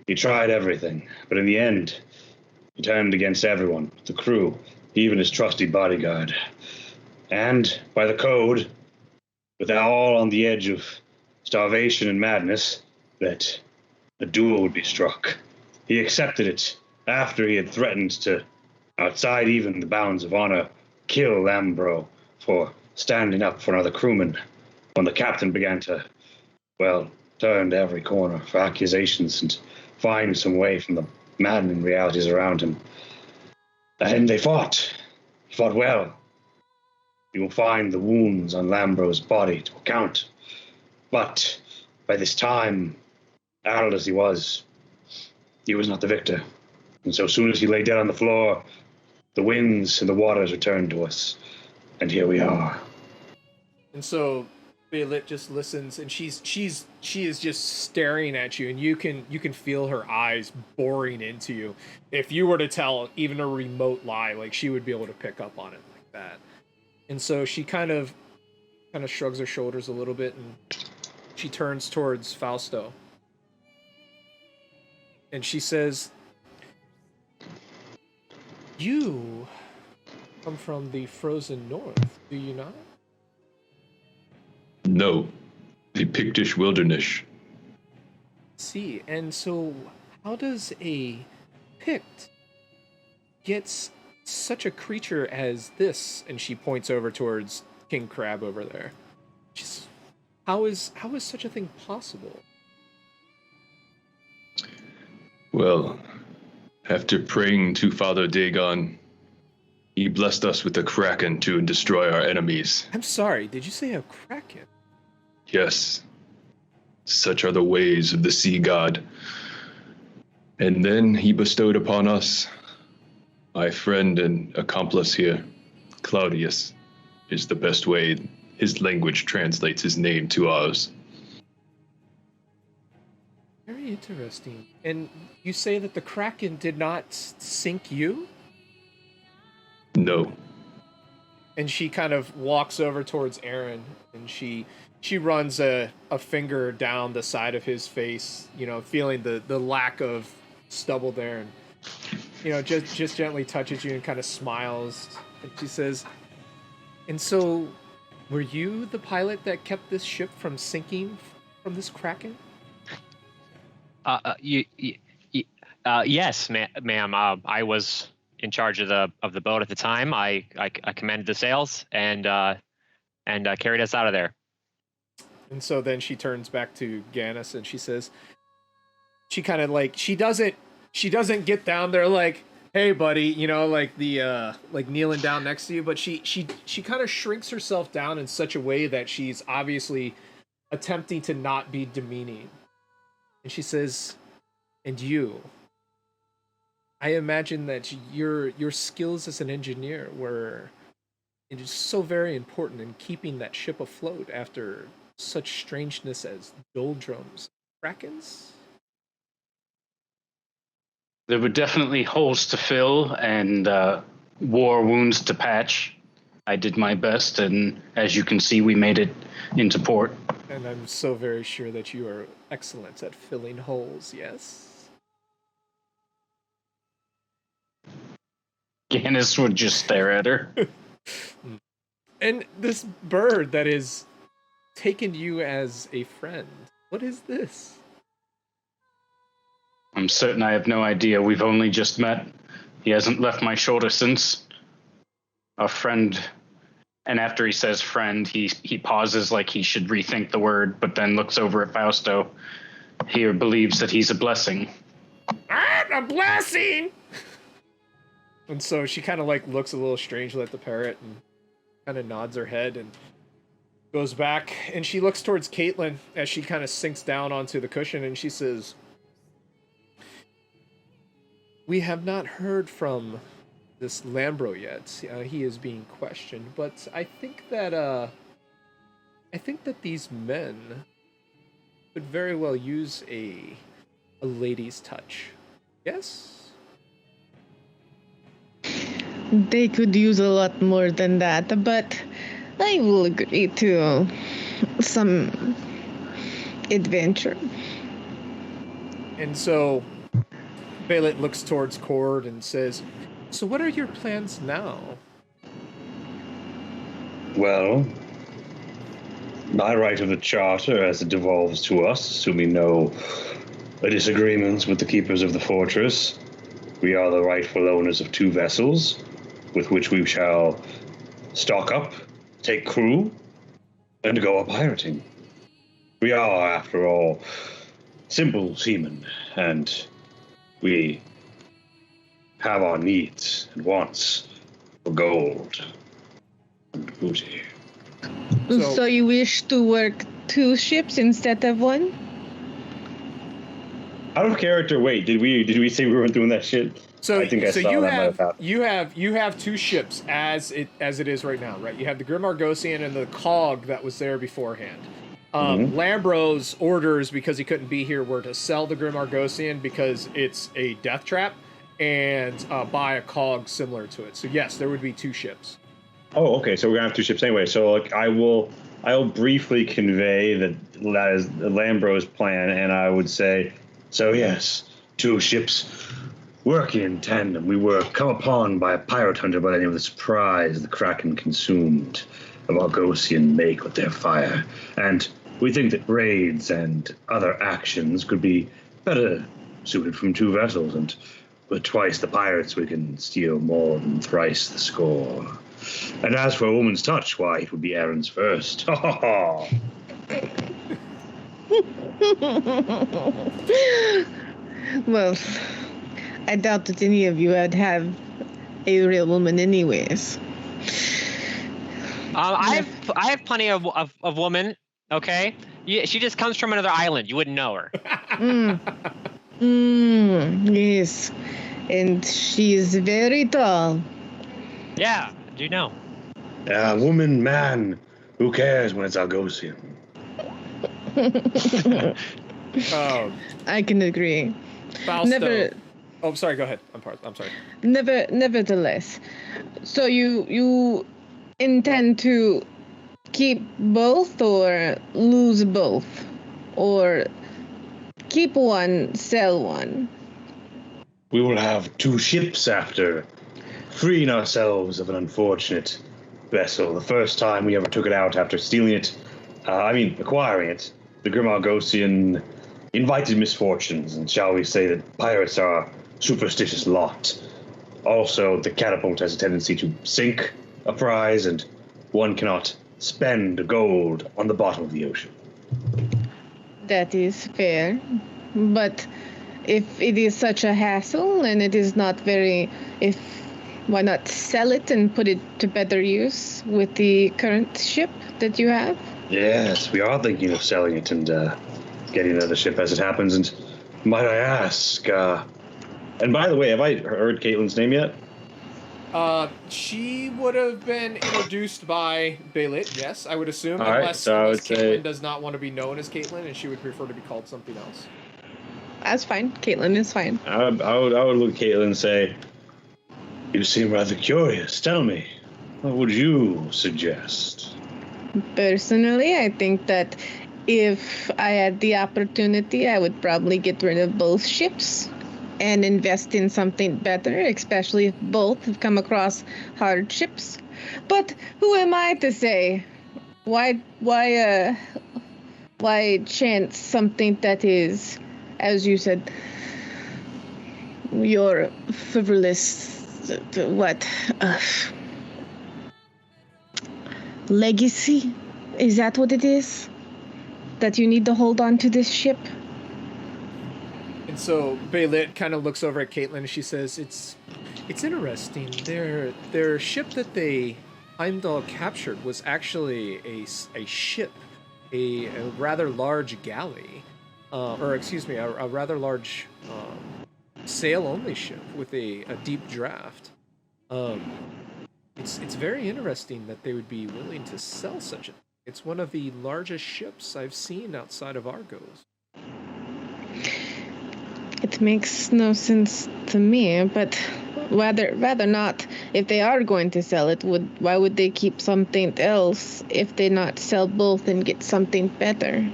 he tried everything, but in the end, he turned against everyone, the crew, even his trusty bodyguard. And by the code, with all on the edge of starvation and madness, that a duel would be struck. He accepted it after he had threatened to, outside even the bounds of honor, kill Lambro for standing up for another crewman. When the captain began to, turn to every corner for accusations and find some way from the maddening realities around him. And they fought. He fought well. You will find the wounds on Lambro's body to account. But by this time, addled as he was not the victor. And so soon as he lay dead on the floor, the winds and the waters returned to us. And here we are. And so Belit just listens, and she is just staring at you, and you can feel her eyes boring into you. If you were to tell even a remote lie, like, she would be able to pick up on it like that. And so she kind of shrugs her shoulders a little bit, and she turns towards Fausto, and she says, "You come from the frozen north, do you not?" No, the Pictish wilderness. See, and so how does a Pict gets such a creature as this, and she points over towards King Crab over there. Just how is such a thing possible? Well, after praying to Father Dagon, he blessed us with a kraken to destroy our enemies. I'm sorry, did you say a kraken? Yes, such are the ways of the sea god. And then he bestowed upon us, my friend and accomplice here, Claudius, is the best way his language translates his name to ours. Very interesting. And you say that the kraken did not sink you? No. And she kind of walks over towards Aaron, and she runs a finger down the side of his face, feeling the lack of stubble there, and just gently touches you and kind of smiles. And she says, "And so, were you the pilot that kept this ship from sinking from this kraken?" Yes, ma'am. I was in charge of the boat at the time. I commanded the sails and carried us out of there. And so then she turns back to Gannis and she says, she kind of like, she doesn't get down there like, "Hey buddy," like the like kneeling down next to you, but she kind of shrinks herself down in such a way that she's obviously attempting to not be demeaning. And she says, "And you, I imagine that your skills as an engineer were it is so very important in keeping that ship afloat after such strangeness as doldrums, krakens." There were definitely holes to fill and war wounds to patch. I did my best, and as you can see, we made it into port. And I'm so very sure that you are excellent at filling holes, yes? Gannis would just stare at her. And this bird that is taken you as a friend, what is this? I'm certain I have no idea. We've only just met. He hasn't left my shoulder since. A friend. And after he says friend, he pauses like he should rethink the word, but then looks over at Fausto. He believes that he's a blessing. A blessing! And so she kind of like looks a little strangely at the parrot and kind of nods her head and goes back. And she looks towards Caitlin as she kind of sinks down onto the cushion and she says, "We have not heard from this Lambro yet. He is being questioned, but I think that these men could very well use a lady's touch. Yes?" They could use a lot more than that, but I will agree to some adventure. And so Belit looks towards Cord and says, "So what are your plans now?" Well, by right of the charter, as it devolves to us, assuming no disagreements with the keepers of the fortress, we are the rightful owners of 2 vessels, with which we shall stock up, take crew, and go a-pirating. We are, after all, simple seamen, and we have our needs and wants for gold and booty. So you wish to work 2 ships instead of 1? Out of character, wait, did we say we weren't doing that shit? So, I think I so saw you that have might have you have 2 ships as it is right now, right? You have the Grim Argosian and the Cog that was there beforehand. Lambro's orders, because he couldn't be here, were to sell the Grim Argosian because it's a death trap, and buy a Cog similar to it. So yes, there would be 2 ships. Oh, okay. So we're gonna have 2 ships anyway. So like, I'll briefly convey that is Lambro's plan, and I would say, so yes, 2 ships working in tandem. We were come upon by a pirate hunter by the name of the Surprise. The Kraken consumed of Argosian make with their fire, and we think that raids and other actions could be better suited from 2 vessels, and With twice the pirates, we can steal more than thrice the score. And as for a woman's touch, why, it would be Aaron's first. Ha ha ha! Well, I doubt that any of you would have a real woman anyways. I have plenty of women. Okay, she just comes from another island. You wouldn't know her. Yes, and she's very tall. Yeah, do you know? Woman, man, who cares when it's Algosian? I can agree. Fausto. Never. Oh, sorry. Go ahead. I'm sorry. Nevertheless, so you intend to keep both or lose both, or keep one, sell one? We will have 2 ships after freeing ourselves of an unfortunate vessel. The first time we ever took it out after stealing it, acquiring it, the Grim Argosian invited misfortunes, and shall we say that pirates are a superstitious lot. Also, the catapult has a tendency to sink a prize, and one cannot spend gold on the bottom of the ocean. That is fair, but if it is such a hassle and it is not why not sell it and put it to better use with the current ship that you have? Yes, we are thinking of selling it and getting another ship as it happens. And might I ask, and by the way, have I heard Caitlin's name yet? She would have been introduced by Belit, yes, I would assume, All right, unless so I would Caitlin say- does not want to be known as Caitlin and she would prefer to be called something else. That's fine. Caitlin is fine. I would look at Caitlin and say, you seem rather curious. Tell me, what would you suggest? Personally, I think that if I had the opportunity, I would probably get rid of both ships and invest in something better, especially if both have come across hardships. But who am I to say? Why chance something that is, as you said, your frivolous, legacy? Is that what it is? That you need to hold on to this ship? And so Belit kind of looks over at Caitlin and she says, it's interesting. Their ship that they Heimdall captured was actually a ship, a rather large galley, a rather large sail-only ship with a deep draft. It's very interesting that they would be willing to sell such a thing. It's one of the largest ships I've seen outside of Argos. It makes no sense to me, but rather not. If they are going to sell it, why would they keep something else if they not sell both and get something better?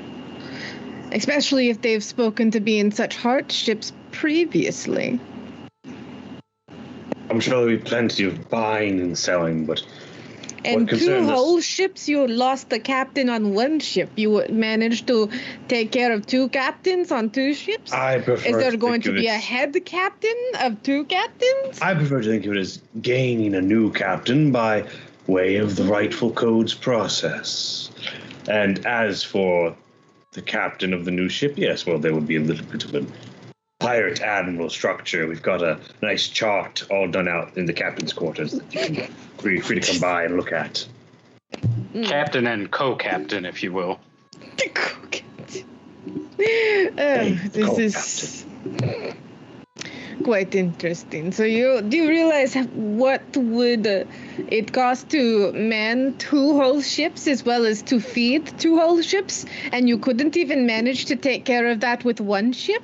Especially if they've spoken to be in such hardships previously. I'm sure there'll be plenty of buying and selling, but And what 2 concerns us- whole ships, you lost the captain on 1 ship. You managed to take care of 2 captains on 2 ships? I prefer Is there to going think to of be it- a head captain of 2 captains? I prefer to think of it as gaining a new captain by way of the rightful codes process. And as for the captain of the new ship, yes, well, there would be a little bit of a pirate admiral structure. We've got a nice chart all done out in the captain's quarters that you can free to come by and look at. Captain and co-captain, if you will. This is quite interesting. So do you realize what would it cost to man 2 whole ships as well as to feed 2 whole ships? And you couldn't even manage to take care of that with 1 ship?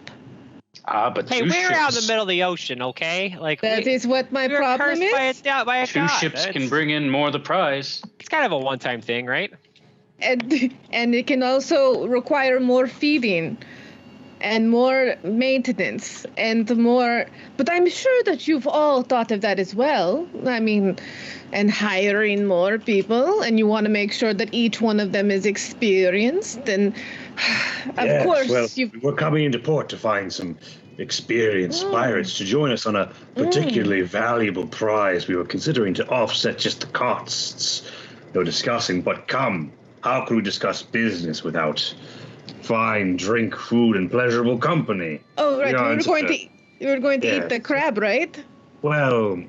But Hey, 2 we're out in the ships. middle of the ocean, okay? Like That is what my we're problem cursed is. by a 2 god. ships can It's- bring in more of the prize. It's kind of a one-time thing, right? And it can also require more feeding and more maintenance and more, but I'm sure that you've all thought of that as well. I mean, and hiring more people, and you want to make sure that each one of them is experienced, and of Yes, course well, you've we're coming into port to find some experienced pirates to join us on a particularly valuable prize we were considering to offset just the costs we were discussing. But come, how can we discuss business without fine drink, food, and pleasurable company? Oh, right. You were going to Yes. eat the crab, right? Well,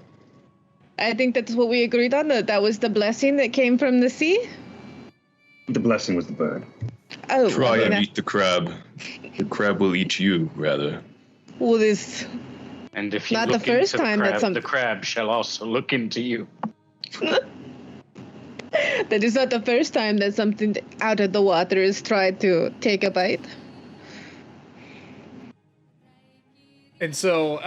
I think that's what we agreed on. That was the blessing that came from the sea. the blessing was the bird. Oh, Try and that eat the crab. The crab will eat you, rather. was And if you Not the look first into time the that crab, some- the crab shall also look into you. that is not the first time that something out of the water has tried to take a bite. And so,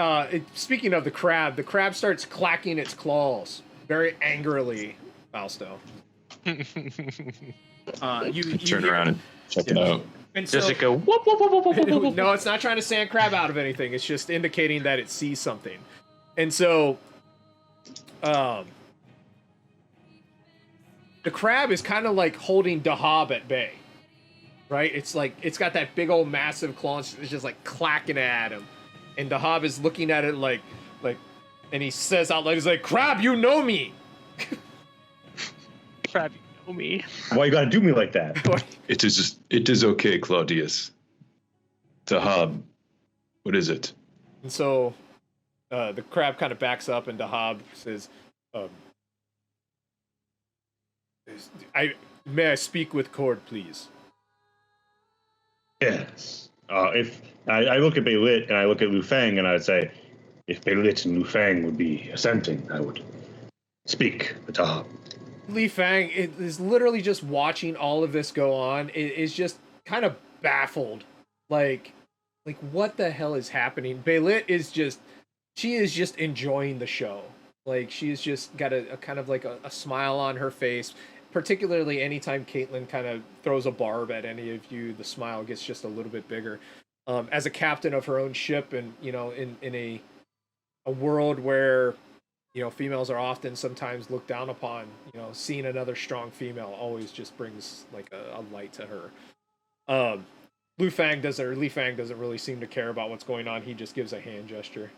speaking of the crab starts clacking its claws very angrily, Fausto. You Turn hear- around and check it out. And so, Does it go whoop, whoop, whoop, whoop, whoop, whoop, whoop? no, it's not trying to sand crab out of anything. It's just indicating that it sees something. And so, the crab is kind of like holding Dahab at bay, right? It's like it's got that big old massive claw. It's just like clacking at him, and Dahab is looking at it like, and he says out loud, he's like, "Crab, you know me." Crab, you know me. Why you gotta do me like that? It is okay, Claudius. Tahab, what is it? And so, the crab kind of backs up, and Dahab says, May I speak with Cord, please?" Yes. If I look at Belit and I look at Lu Fang and I would say, if Belit and Lu Fang would be assenting, I would speak with Tahab. Li Fang is literally just watching all of this go on. It is just kind of baffled, like what the hell is happening? Belit is just enjoying the show. Like she's just got a kind of like a smile on her face. Particularly anytime Caitlin kind of throws a barb at any of you, the smile gets just a little bit bigger. As a captain of her own ship, and in a world where females are often sometimes looked down upon, seeing another strong female always just brings like a light to her. Li Fang doesn't really seem to care about what's going on. He just gives a hand gesture.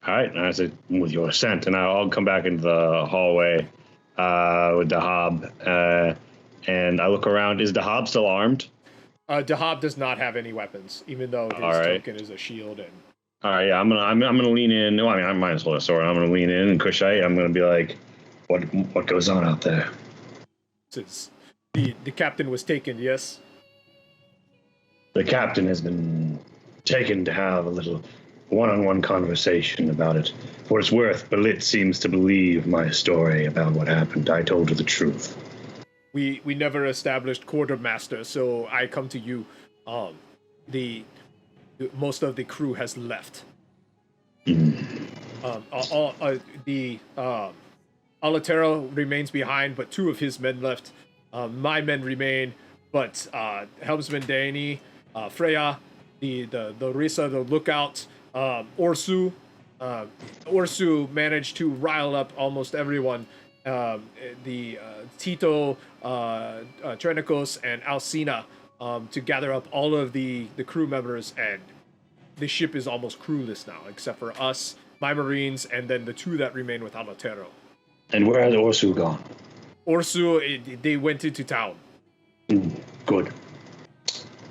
All right, and I said, with your assent, and I'll come back into the hallway with Dahab, and I look around. Is Dahab still armed? Dahab does not have any weapons, even though his token is a shield. And All right, yeah, I'm gonna lean in. No, I mean I might as well have a sword. I'm gonna lean in and Kushite. I'm gonna be like, what goes on out there? says, the captain was taken, yes? The captain has been taken to have a little one-on-one conversation about it. For what it's worth, Belit seems to believe my story about what happened. I told her the truth. We never established quartermaster, so I come to you. Most of the crew has left. Alatero remains behind, but 2 of his men left. My men remain, but helmsman Dani, Freya, the Risa, the lookout, Orsu managed to rile up almost everyone. The Tito, Trenicos, and Alcina to gather up all of the crew members, and the ship is almost crewless now, except for us, my marines, and then the 2 that remain with Alatero. And where has Orsu gone? Orsu, they went into town. Good.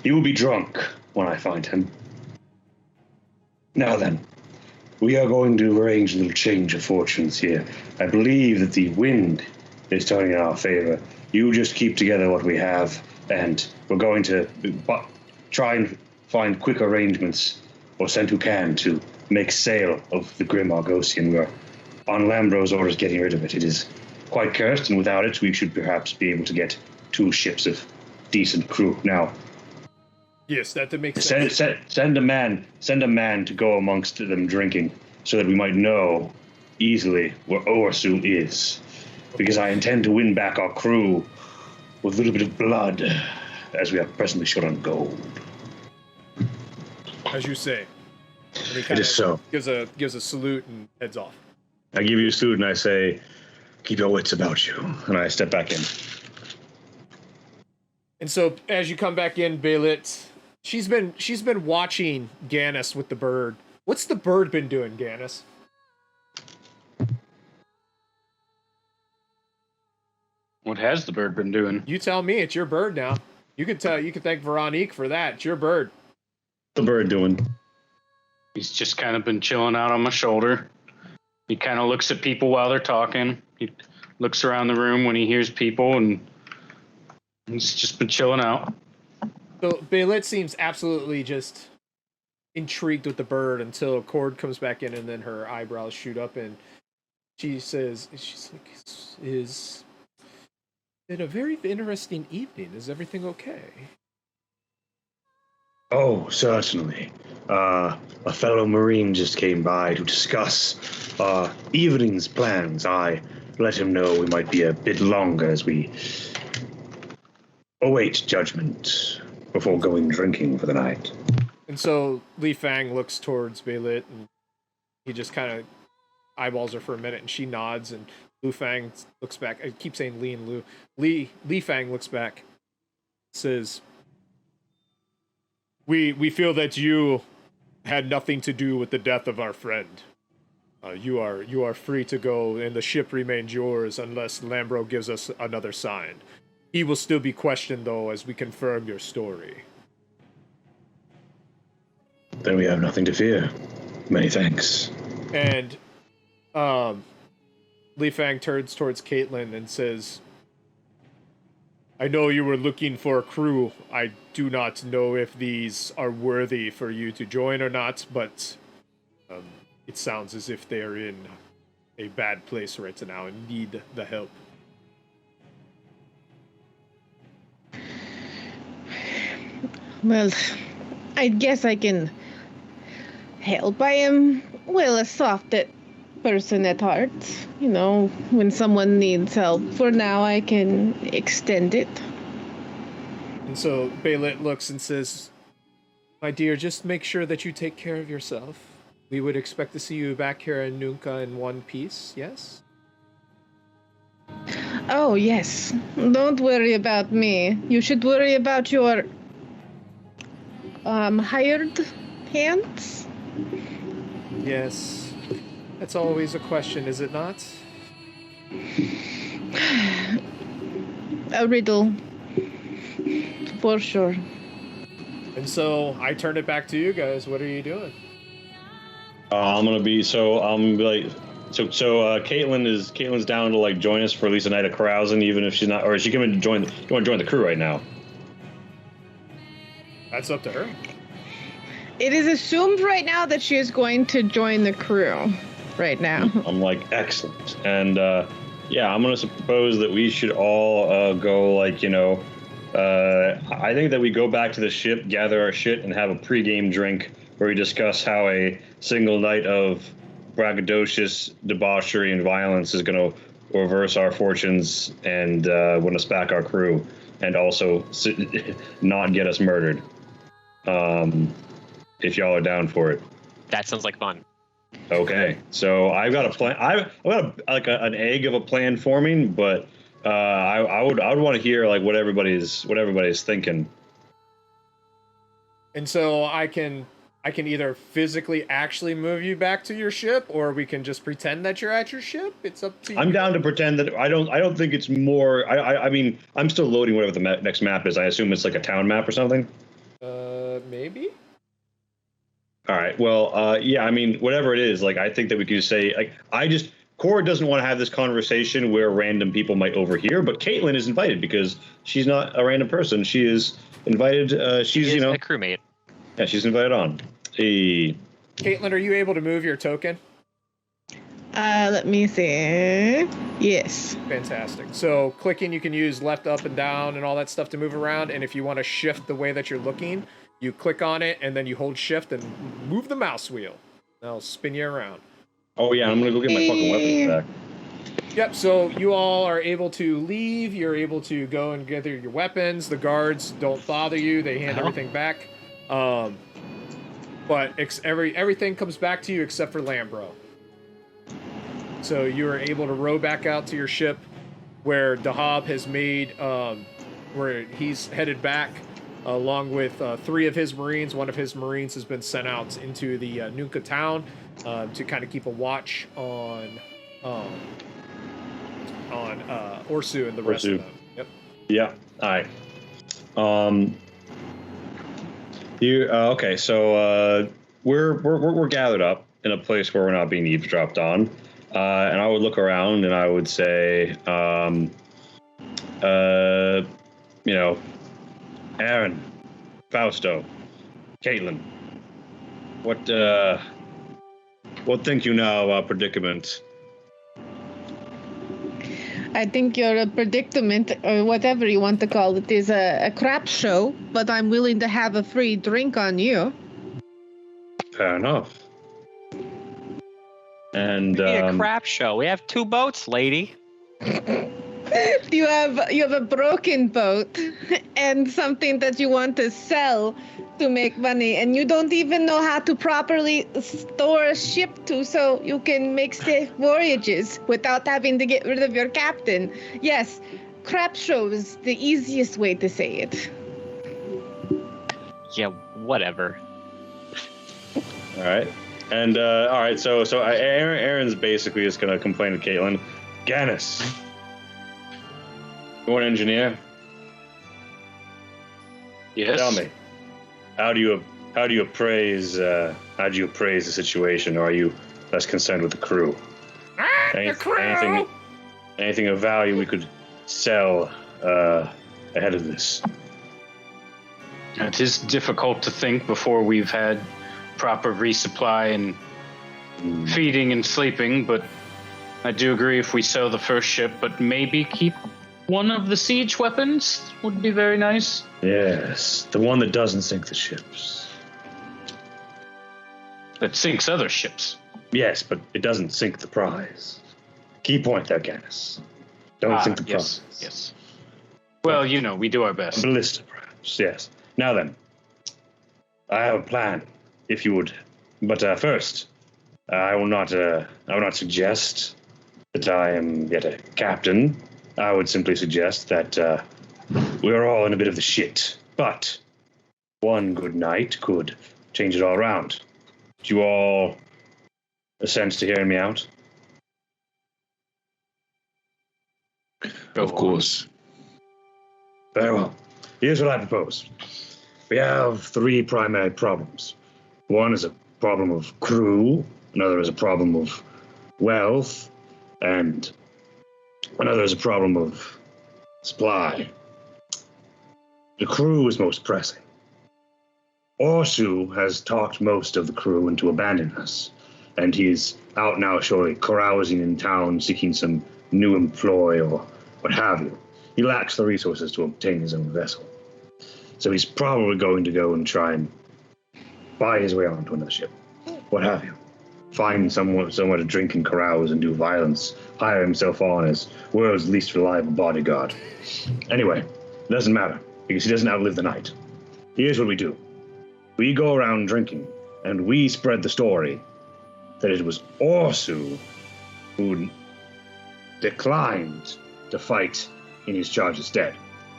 He will be drunk when I find him. Now then, we are going to arrange a little change of fortunes here. I believe that the wind is turning in our favor. You just keep together what we have, and we're going to try and find quick arrangements, or send who can, to make sail of the Grim Argosian. We're on Lambro's orders getting rid of it. It is quite cursed, and without it, we should perhaps be able to get 2 ships of decent crew. Now, Yes, that makes sense. send a man to go amongst them drinking, so that we might know easily where Orsu is, because I intend to win back our crew with a little bit of blood, as we are presently short on gold. As you say. And he It kinda is so. Gives a salute and heads off. I give you a salute and I say, keep your wits about you, and I step back in. And so as you come back in, Belit, she's been watching Gannis with the bird. What's the bird been doing, Gannis? What has the bird been doing? You tell me. It's your bird now. You can thank Veronique for that. It's your bird. The bird doing? He's just kind of been chilling out on my shoulder. He kind of looks at people while they're talking. He looks around the room when he hears people, and he's just been chilling out. So Belit seems absolutely just intrigued with the bird until Cord comes back in, and then her eyebrows shoot up, and she's like, "Is it a very interesting evening? Is everything okay?" Oh, certainly. A fellow Marine just came by to discuss our evening's plans. I let him know we might be a bit longer as we await judgment before going drinking for the night. And so Le Fang looks towards Belit, and he just kind of eyeballs her for a minute, and she nods, and Lu Fang looks back. I keep saying Li and Lu. Le Fang looks back, says, We feel that you had nothing to do with the death of our friend. You are free to go, and the ship remains yours unless Lambro gives us another sign. He will still be questioned, though, as we confirm your story. Then we have nothing to fear. Many thanks. And Le Fang turns towards Caitlin and says, I know you were looking for a crew. I do not know if these are worthy for you to join or not, but it sounds as if they are in a bad place right now and need the help. Well, I guess I can help. I am, well, a soft person at heart. You know, when someone needs help. For now, I can extend it. And so Belit looks and says, My dear, just make sure that you take care of yourself. We would expect to see you back here in Nunca in one piece, yes? Oh, yes. Don't worry about me. You should worry about your hired hands? Yes. That's always a question, is it not? A riddle. For sure. And so I turn it back to you guys. What are you doing? Caitlin's down to like join us for at least a night of carousing, even if she's not, or is she going to join the crew right now? That's up to her. It is assumed right now that she is going to join the crew right now. I'm like, excellent. And I'm going to suppose that we should all go, I think that we go back to the ship, gather our shit, and have a pregame drink where we discuss how a single night of braggadocious debauchery and violence is going to reverse our fortunes and win us back our crew, and also not get us murdered. If y'all are down for it. That sounds like fun. Okay, so I've got a plan. I've got an egg of a plan forming, but I would want to hear like what everybody's thinking. And so I can either physically actually move you back to your ship, or we can just pretend that you're at your ship. It's up to you. I'm down to pretend that I don't think it's more. I mean, I'm still loading whatever the next map is. I assume it's like a town map or something. Maybe. All right. Well, I mean, whatever it is, like, I think that we could just say, like, Cora doesn't want to have this conversation where random people might overhear, but Caitlin is invited because she's not a random person. She is invited. She's, a crewmate. Yeah, she's invited on. Hey. Caitlin, are you able to move your token? Let me see. Yes. Fantastic. So clicking, you can use left, up, and down and all that stuff to move around. And if you want to shift the way that you're looking, you click on it and then you hold shift and move the mouse wheel. That'll spin you around. Oh yeah, I'm gonna go get my fucking weapons back. Yep, so you all are able to leave. You're able to go and gather your weapons. The guards don't bother you. They hand everything back. But everything comes back to you except for Lambro. So you are able to row back out to your ship where Dahab has made, where he's headed back. along with 3 of his Marines. One of his Marines has been sent out into the Nunca town to kind of keep a watch on Orsu and the rest of them. Yep. Yeah. All right. Okay. So we're gathered up in a place where we're not being eavesdropped on, and I would look around and I would say, Aaron, Fausto, Caitlin, what think you now of our predicament? I think your predicament, or whatever you want to call it, is a crap show, but I'm willing to have a free drink on you. Fair enough. And a crap show. We have 2 boats, lady. You have a broken boat and something that you want to sell to make money, and you don't even know how to properly store a ship so you can make safe voyages without having to get rid of your captain. Yes, crap show is the easiest way to say it. Yeah, whatever. All right. And all right, so Aaron's basically just gonna complain to Caitlin. Gannis, you're an engineer. Yes. Tell me, how do you appraise the situation, or are you less concerned with the crew? The crew! Anything of value we could sell ahead of this? It is difficult to think before we've had proper resupply and feeding and sleeping, but I do agree if we sell the first ship, but maybe keep one of the siege weapons would be very nice. Yes, the one that doesn't sink the ships. That sinks other ships. Yes, but it doesn't sink the prize. Key point there, Gannis. Don't sink the prize. Yes. Well, we do our best. Ballista, perhaps. Yes. Now then, I have a plan, if you would. But first, I will not suggest that I am yet a captain. I would simply suggest that we are all in a bit of the shit. But one good night could change it all around. Do you all assent to hearing me out? Of course. Very well. Here's what I propose. We have 3 primary problems. One is a problem of crew, another is a problem of wealth, and another is a problem of supply. The crew is most pressing. Orsu has talked most of the crew into abandoning us, and he's out now surely carousing in town seeking some new employ or what have you. He lacks the resources to obtain his own vessel. So he's probably going to go and try and buy his way onto another ship. What have you. Find somewhere to drink and carouse and do violence. Hire himself on as world's least reliable bodyguard. Anyway, it doesn't matter, because he doesn't outlive the night. Here's what we do. We go around drinking, and we spread the story that it was Orsu who declined to fight in his charge instead.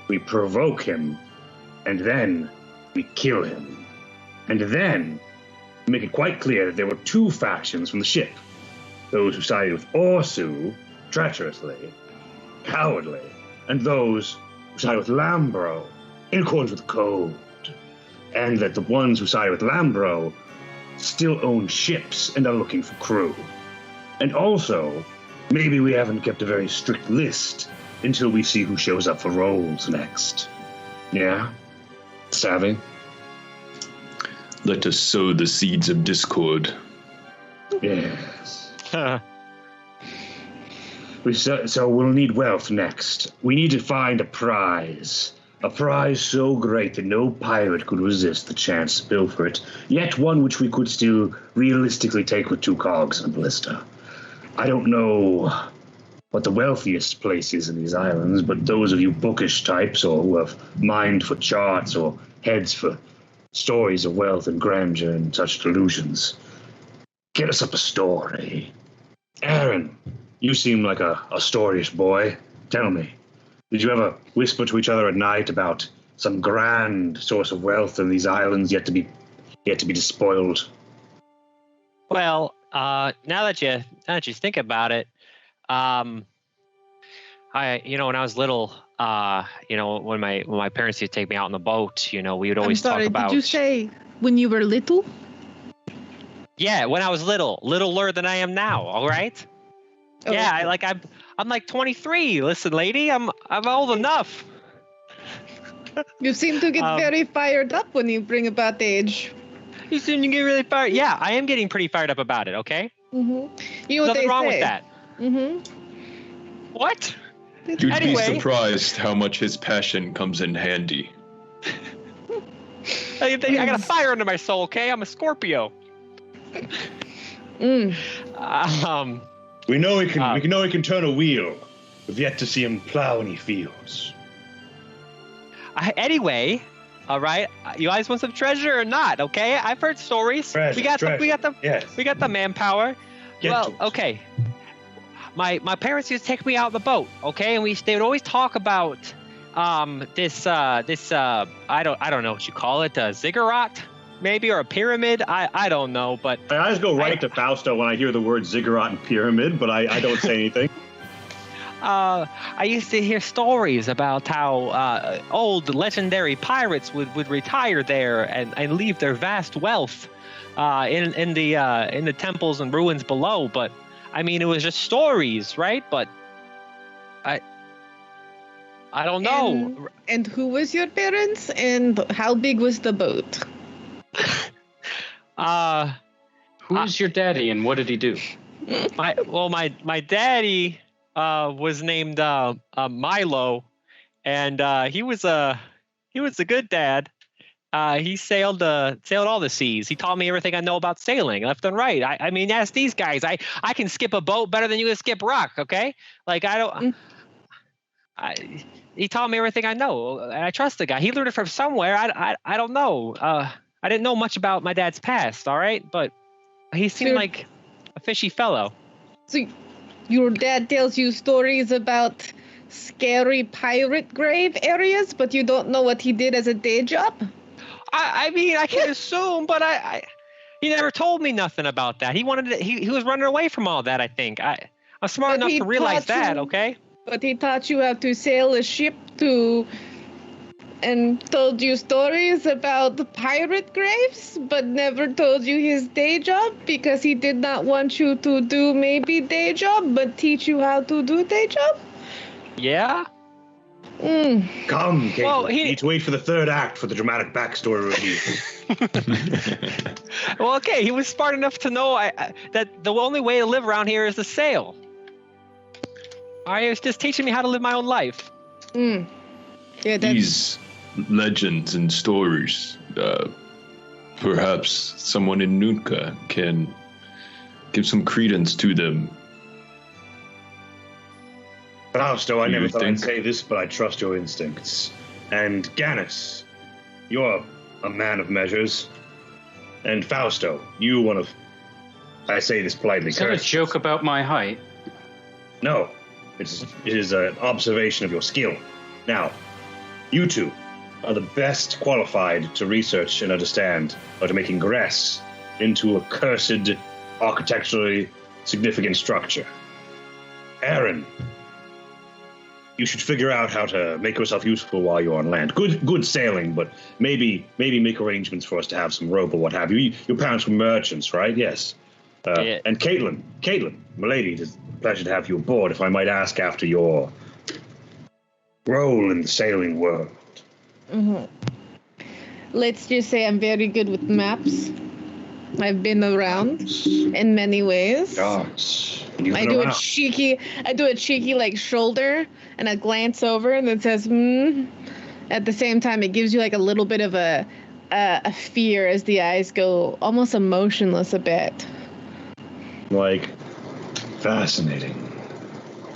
We provoke him, and then we kill him. And then make it quite clear that there were 2 factions from the ship. Those who sided with Orsu, treacherously, cowardly, and those who sided with Lambro, in accordance with the code. And that the ones who sided with Lambro still own ships and are looking for crew. And also, maybe we haven't kept a very strict list until we see who shows up for roles next. Yeah? Savvy? Let us sow the seeds of discord. Yes. So we'll need wealth next. We need to find a prize. A prize so great that no pirate could resist the chance to bill for it, yet one which we could still realistically take with 2 cogs and a ballista. I don't know what the wealthiest place is in these islands, but those of you bookish types or who have mind for charts or heads for stories of wealth and grandeur and such delusions, get us up a story. Aaron, you seem like a storyish boy. Tell me, did you ever whisper to each other at night about some grand source of wealth in these islands yet to be despoiled. Well, now that you think about it, when I was little, when my parents used to take me out on the boat, we would always talk about. Did you say when you were little? Yeah, when I was littler than I am now. All right. Oh, yeah, okay. I'm like 23. Listen, lady, I'm old enough. You seem to get very fired up when you bring about age. You seem to get really fired. Yeah, I am getting pretty fired up about it. Okay. Mm-hmm. You know what Nothing they wrong say. with that. Mm-hmm. What? You'd be Anyway. surprised how much his passion comes in handy. I got a fire under my soul. Okay, I'm a Scorpio. We know he can turn a wheel. We've yet to see him plow any fields. Anyway, all right. You guys want some treasure or not? Okay, I've heard stories. Treasure, we got the manpower. Okay. My parents used to take me out on the boat. Okay, and they would always talk about this I don't know what you call it, a ziggurat maybe, or a pyramid. I don't know, but I just go right to Fausto when I hear the word ziggurat and pyramid, but I don't say anything. I used to hear stories about how old legendary pirates would retire there and leave their vast wealth in the temples and ruins below. But I mean, it was just stories, right? But I don't know. And who was your parents? And how big was the boat? Who's your daddy and what did he do? My daddy was named Milo, and he was a good dad. He sailed all the seas. He taught me everything I know about sailing, left and right. I mean, ask these guys. I can skip a boat better than you can skip rock. Okay, like he taught me everything I know, and I trust the guy. He learned it from somewhere. I don't know. I didn't know much about my dad's past. All right, but he seemed like a fishy fellow. So your dad tells you stories about scary pirate grave areas, but you don't know what he did as a day job? I mean, I can assume, but he never told me nothing about that. He was running away from all that, I think. I'm smart enough to realize that, okay? But he taught you how to sail a ship and told you stories about the pirate graves, but never told you his day job because he did not want you to do maybe day job, but teach you how to do day job? Yeah? Come, Caitlin. Well, We need to wait for the third act for the dramatic backstory review. Well, okay, he was smart enough to know that the only way to live around here is to sail. He was just teaching me how to live my own life. Yeah, These legends and stories, perhaps someone in Nunca can give some credence to them. Fausto, I You never thought I'd think? say this, but I trust your instincts. And Gannis, you're a man of measures. And Fausto, you one of, I say this politely, Is that a cursed. joke about my height? No, it is an observation of your skill. Now, you two are the best qualified to research and understand how to make ingress into a cursed, architecturally significant structure. Aaron, you should figure out how to make yourself useful while you're on land. Good sailing, but maybe make arrangements for us to have some rope or what have you. Your parents were merchants, right? Yes. Yeah. And Caitlin, milady, it is a pleasure to have you aboard. If I might ask after your role in the sailing world. Let's just say I'm very good with maps. I've been around in many ways. Gosh. I do a cheeky like shoulder and a glance over and it says At the same time, it gives you like a little bit of a fear as the eyes go almost emotionless a bit. Like, fascinating.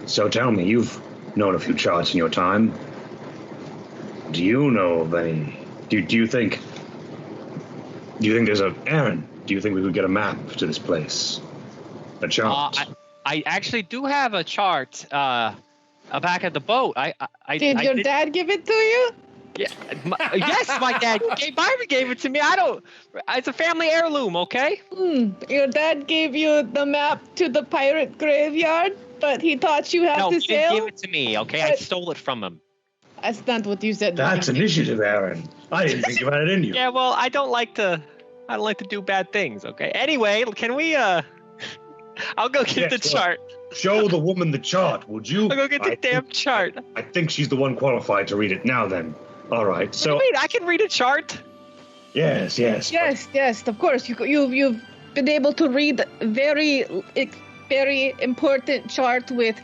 So tell me, you've known a few charts in your time. Do you know of any? Do you think there's a Aaron? Do you think we could get a map to this place? A chart? I actually do have a chart back at the boat. Did your dad give it to you? Yeah, yes, my dad gave it to me. I don't. It's a family heirloom, okay? Your dad gave you the map to the pirate graveyard, but he taught you how No, to he didn't sail. give it to me, okay? I But- stole it from him. That's not what you said. That's initiative, Aaron. I didn't think about it in you. Yeah, well, I don't like to do bad things, okay? Anyway, can we I'll go get the Yes, well, chart. Show the woman the chart, would you? I'll go get the damn chart. I think she's the one qualified to read it. Now then. All right. So Wait, I can read a chart? yes. Yes, of course. You've been able to read very important chart with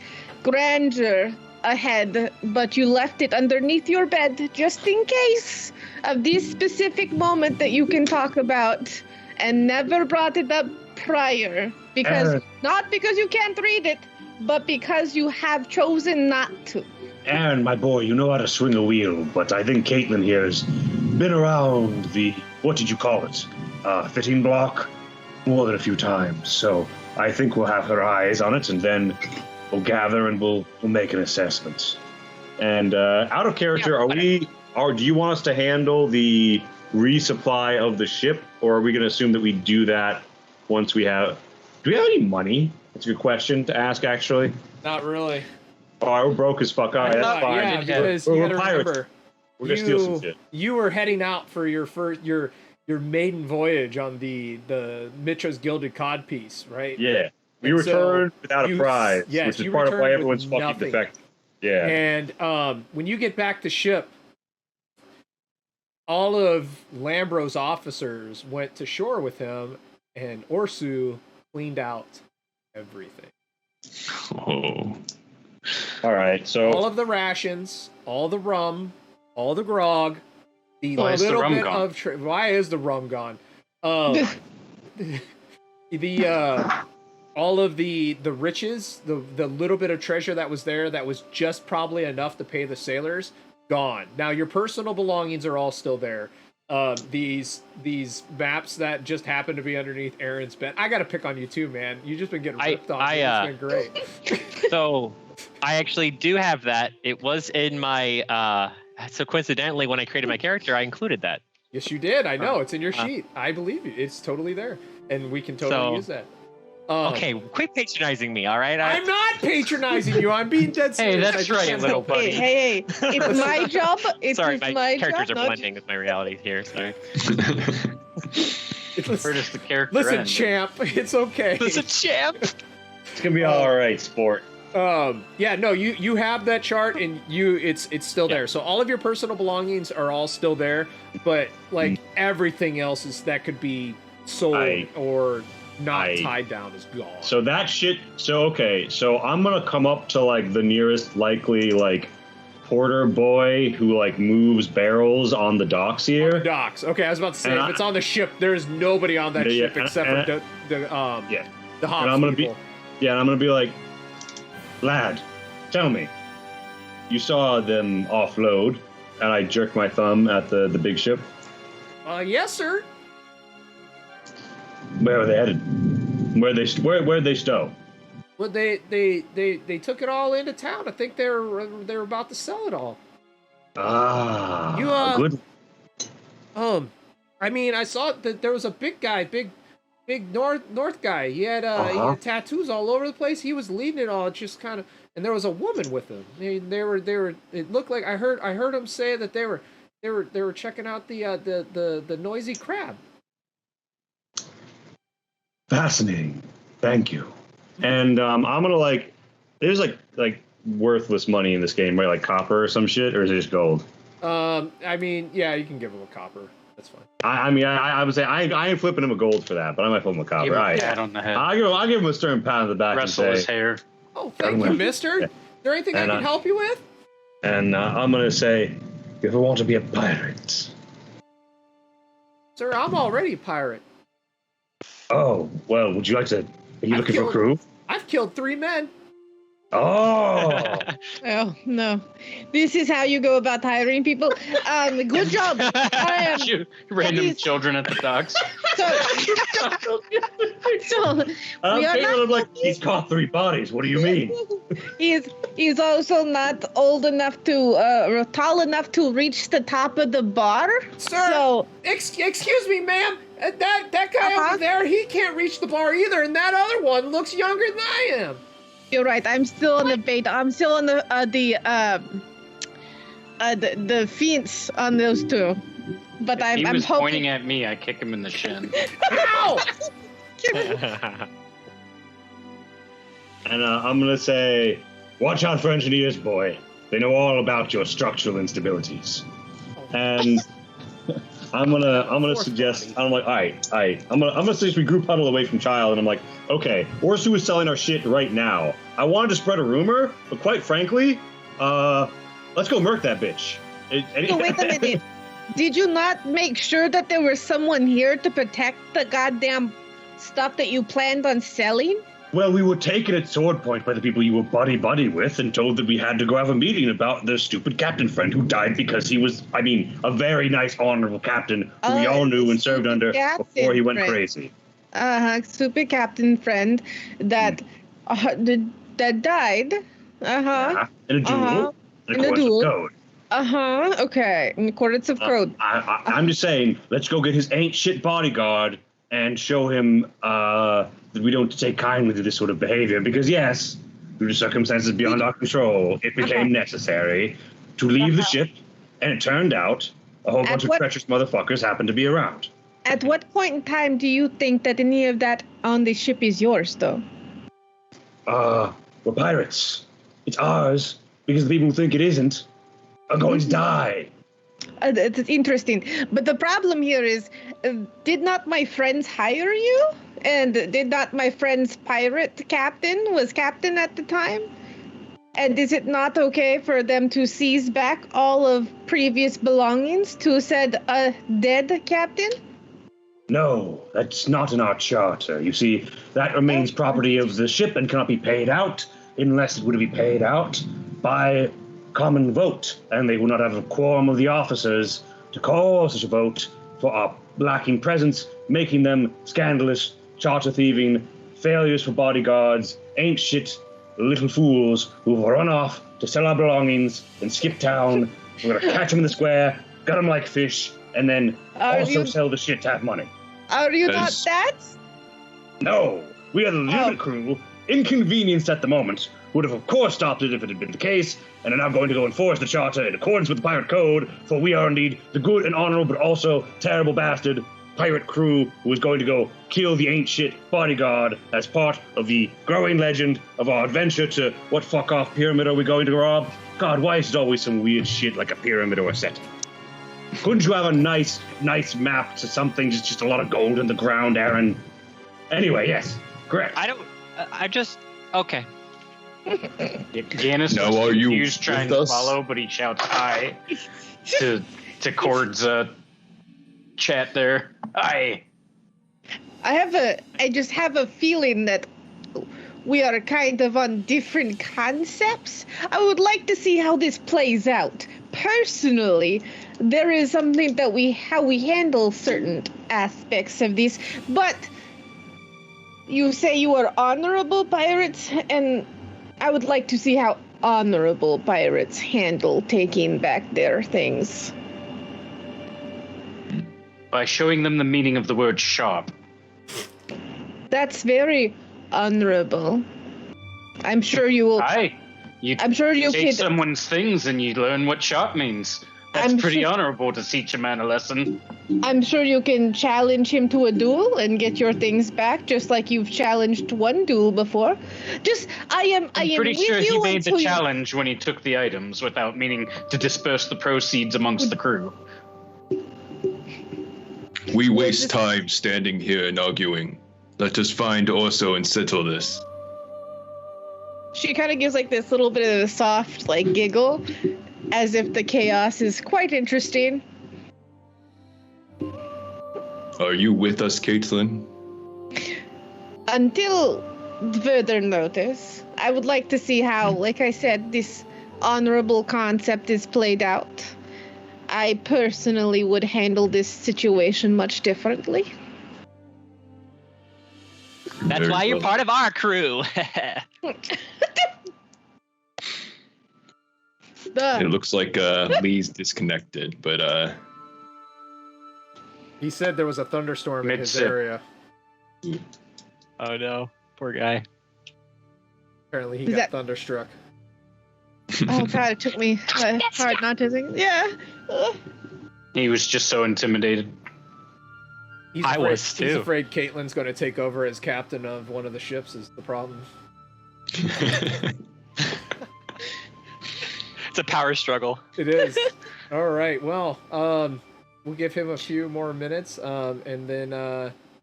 grandeur ahead, but you left it underneath your bed just in case of this specific moment that you can talk about, and never brought it up prior because not because you can't read it, but because you have chosen not to. Aaron, my boy, you know how to swing a wheel, but I think Caitlin here has been around the, what did you call it? Fitting block? More than a few times. So I think we'll have her eyes on it, and then we'll gather and we'll make an assessment. And out of character, do you want us to handle the resupply of the ship, or are we going to assume that we do that once we have... Do we have any money? That's a good question to ask, actually. Not really. Oh, we're broke as fuck. All right, that's fine. Yeah, because We're you gotta pirates. remember, We're gonna steal some shit. you were heading out for your maiden voyage on the Mitra's Gilded Codpiece, right? Yeah. We And returned without a you- prize, yes, which is you part of why returned everyone's with fucking nothing. defective. Yeah. And when you get back to ship, all of Lambro's officers went to shore with him, and Orsu cleaned out everything. Oh. All right. So All of the rations, all the rum, all the grog, the Why is the little rum bit gone? of why is the rum gone? All of the riches, the little bit of treasure that was there that was just probably enough to pay the sailors, gone. Now your personal belongings are all still there. These maps that just happen to be underneath Aaron's bed. I gotta pick on you too, man. You just been getting ripped on. It's been great. So I actually do have that. It was in my so coincidentally when I created my character, I included that. Yes, you did. I know. It's in your sheet. I believe you. It's totally there. And we can totally use that. Okay, quit patronizing me, all right? I'm not patronizing you. I'm being dead serious. Hey, that's I just right, can't little help it. buddy. Hey, it's my job. It's Sorry, my my characters job, are not blending with my reality here. Sorry. Where does the character Listen, end? champ. It's okay. Listen, champ. it's gonna be all right, sport. Yeah, no, you have that chart and it's still there. So all of your personal belongings are all still there, but like everything else is that could be sold or not tied down is gone. So that shit. So okay. So I'm gonna come up to like the nearest likely like porter boy who like moves barrels on the docks here. Docks. Okay, I was about to say And if it's on the ship, there's nobody on that Yeah, ship except for the hops And I'm gonna people. and I'm gonna be like, lad, tell me, you saw them offload, and I jerk my thumb at the big ship. Yes, sir. Where are they headed? Where'd they stow? Well, they took it all into town. I think they were about to sell it all. Ah, You, good. I mean, I saw that there was a big guy, big north guy. He had tattoos all over the place. He was leading it all, just kind of, and there was a woman with him. They were. It looked like I heard him say that they were checking out the noisy crab. Fascinating. Thank you. And I'm gonna like, there's like worthless money in this game, right? Like copper or some shit, or is it just gold? I mean, yeah, you can give him a copper. That's fine. I would say I ain't flipping him a gold for that, but I might flip him a copper. Give him All a right. pat on the head. I'll give him a stern pat on the back Wrestle and his say, hair. Oh, thank you, mister. Is there anything I And, can help you with? and I'm gonna say, You ever want to be a pirate? Sir, I'm already a pirate. Oh, well, would you like to... Are you I've looking for killed- crew? I've killed 3 men. Oh, Oh no, this is how you go about hiring people. Good job. Random he's- children at the docks. So I'm we are Caleb, not. like, he's caught 3 bodies. What do you mean? He's also not old enough to or tall enough to reach the top of the bar. Sir, So excuse me, ma'am. That guy Uh-huh. over there, he can't reach the bar either, and that other one looks younger than I am. you're right. I'm still on the bait. I'm still on the fence on those two. But He I'm was hoping. pointing at me. I kick him in the shin. Ow! And I'm gonna say, watch out for engineers, boy. They know all about your structural instabilities. And I'm gonna suggest. I'm like, all right. I'm gonna suggest we group huddle away from Child, and I'm like, okay, Orsu is selling our shit right now. I wanted to spread a rumor, but quite frankly, let's go murk that bitch. No, wait a minute. Did you not make sure that there was someone here to protect the goddamn stuff that you planned on selling? Well, we were taken at sword point by the people you were buddy with and told that we had to go have a meeting about the stupid captain friend who died because he was, a very nice, honorable captain who we all knew and served under before he went crazy. Stupid captain friend that that died. In a duel. In a accordance duel. with code. Okay. In accordance of code. I'm just saying, let's go get his ain't shit bodyguard and show him that we don't take kindly to this sort of behavior. Because yes, due to circumstances beyond our control, it became necessary to leave the ship, and it turned out a whole bunch of treacherous motherfuckers happened to be around. At what point in time do you think that any of that on the ship is yours, though? We're pirates. It's ours because the people who think it isn't are going to die. It's interesting. But the problem here is, did not my friends hire you? And did not my friend's pirate captain was captain at the time? And is it not okay for them to seize back all of previous belongings to said dead captain? No, that's not in our charter. You see, that remains property of the ship and cannot be paid out unless it would be paid out by common vote, and they will not have a quorum of the officers to call such a vote for our lacking presence, making them scandalous, charter thieving, failures for bodyguards, ain't shit, little fools who will run off to sell our belongings and skip town. We're gonna catch them in the square, gut them like fish, and then sell the shit to have money. Are you not that? No, we are the little crew, inconvenienced at the moment, would have of course stopped it if it had been the case, and are now going to go enforce the charter in accordance with the pirate code, for we are indeed the good and honorable but also terrible bastard pirate crew who is going to go kill the ain't shit bodyguard as part of the growing legend of our adventure to what fuck off pyramid are we going to rob? God, why is it always some weird shit like a pyramid or a setting? Couldn't you have a nice map to something, just a lot of gold in the ground, Aaron? Anyway, yes, correct. Okay. Janice Now is are you confused trying with to us? follow, but he shouts hi to Cord's chat there. Hi. I just have a feeling that we are kind of on different concepts. I would like to see how this plays out. Personally, there is something that how we handle certain aspects of this, but you say you are honorable pirates, and I would like to see how honorable pirates handle taking back their things. By showing them the meaning of the word shop. That's very honorable. I'm sure you will. I'm sure you take could. someone's things and you learn what shop means. That's I'm pretty sure- honorable to teach a man a lesson. I'm sure you can challenge him to a duel and get your things back, just like you've challenged one duel before. I am Pretty with sure he you made the until you- challenge when he took the items without meaning to disperse the proceeds amongst the crew. We waste time standing here and arguing. Let us find Orso and settle this. She kind of gives like this little bit of a soft like giggle, as if the chaos is quite interesting. Are you with us, Caitlin? Until further notice. I would like to see how, like I said, this honorable concept is played out. I personally would handle this situation much differently. That's Very why you're well. part of our crew. It looks like Lee's disconnected, but He said there was a thunderstorm in his Mid-sip. area. Oh no, poor guy. Apparently, he Is got that- thunderstruck. Oh god, it took me hard not to think. Yeah. He was just so intimidated. He's I afraid, was He's too. afraid Caitlin's going to take over as captain of one of the ships. Is the problem? It's a power struggle. It is. All right. Well, we'll give him a few more minutes, and then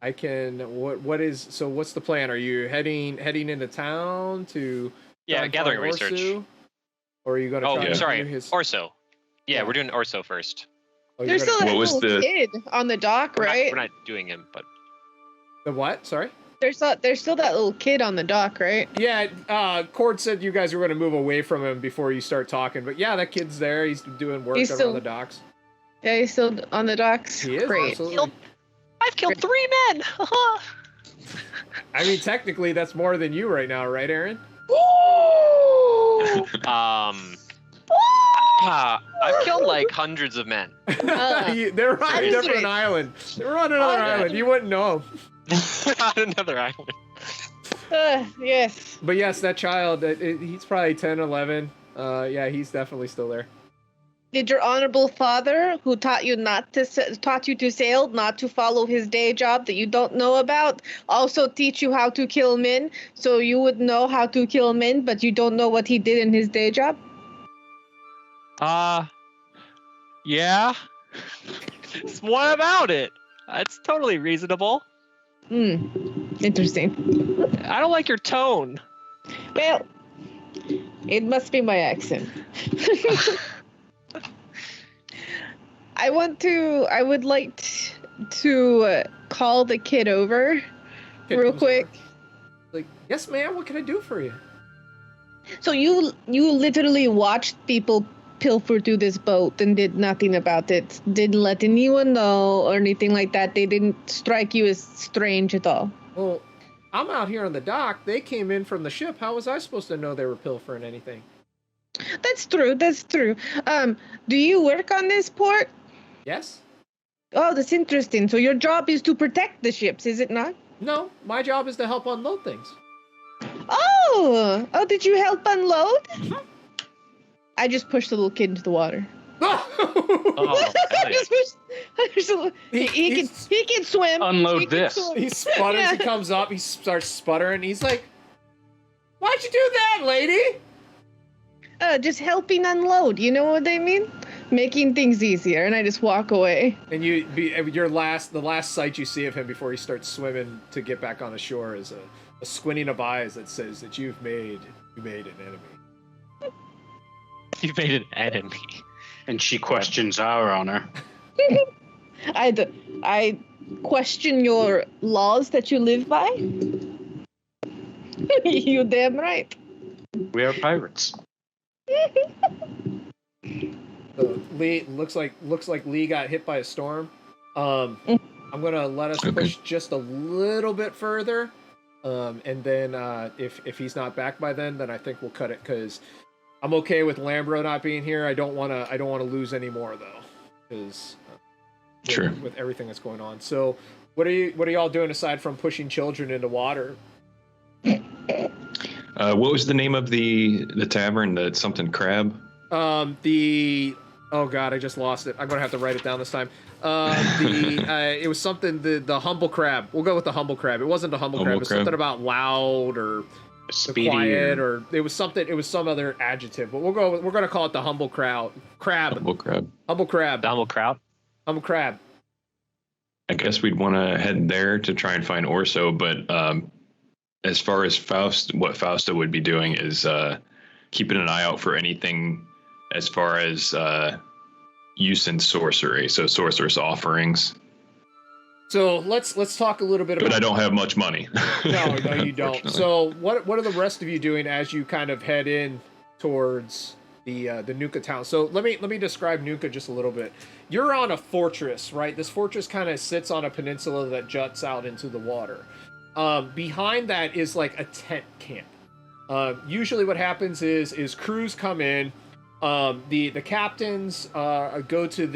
I can. What's the plan? Are you heading into town to? Yeah, try and gathering find research. Orsu? Or are you going to? Oh, try and sorry. do his... Orso. Yeah, Yeah. we're doing Orso first. Oh, you're There's gonna- still that What was little the- kid on the dock, We're right? not, we're not doing him, but the what? Sorry. There's still that little kid on the dock, right? Yeah. Cord said you guys were going to move away from him before you start talking, but yeah, that kid's there. He's doing work He's around still- the docks. Yeah, he's still on the docks. He is. Great. Absolutely. I've killed 3 men. I mean, technically, that's more than you right now, right, Aaron? I've killed like hundreds of men. They're on a Hundreds. different island. They're on another Hundreds. island. You wouldn't know. On another island. Yes. But yes, that child, he's probably 10, 11. Yeah, he's definitely still there. Did your honorable father, who taught you to sail, not to follow his day job that you don't know about, also teach you how to kill men, so you would know how to kill men, but you don't know what he did in his day job? Yeah. What about it? It's totally reasonable. Interesting. I don't like your tone. Well, it must be my accent. I would like to call the kid over Kid real comes quick. over. Like, yes, ma'am. What can I do for you? So you literally watched people pilfer through this boat and did nothing about it. Didn't let anyone know or anything like that. They didn't strike you as strange at all. Well, I'm out here on the dock. They came in from the ship. How was I supposed to know they were pilfering anything? That's true. That's true. Do you work on this port? Yes? Oh, that's interesting. So your job is to protect the ships, is it not? No, my job is to help unload things. Oh, did you help unload? I just pushed the little kid into the water. Oh, I just he can swim. Unload He can this. swim. He sputters, Yeah. he comes up, he starts sputtering, he's like, why'd you do that, lady? Just helping unload. You know what I mean? Making things easier, and I just walk away. And the last sight you see of him before he starts swimming to get back on the shore is a squinting of eyes that says that you made an enemy. You made an enemy. And she questions our honor. I question your laws that you live by. You damn right. We are pirates. So Lee looks like Lee got hit by a storm. I'm gonna let us push just a little bit further, and then if he's not back by then I think we'll cut it because I'm okay with Lambro not being here. I don't want to lose any more though, because Sure. with everything that's going on. So what are y'all doing aside from pushing children into water? What was the name of the tavern? The something crab? Oh god, I just lost it. I'm gonna have to write it down this time. It was something the humble crab. We'll go with the humble crab. It wasn't the humble crab. It was crab. something about loud or Speedy. quiet or it was something. It was some other adjective. But we're gonna call it the humble crab. Humble crab. Humble crab. Donald Kraut. Humble crab. I guess we'd want to head there to try and find Orso, but as far as what Fausta would be doing is keeping an eye out for anything as far as use in sorcery, so sorcerer's offerings. So let's talk a little bit about. But I don't have much money. No, you don't. So what are the rest of you doing as you kind of head in towards the Nunca town? So let me describe Nunca just a little bit. You're on a fortress, right? This fortress kind of sits on a peninsula that juts out into the water. Behind that is like a tent camp. Usually what happens is crews come in. The captains go to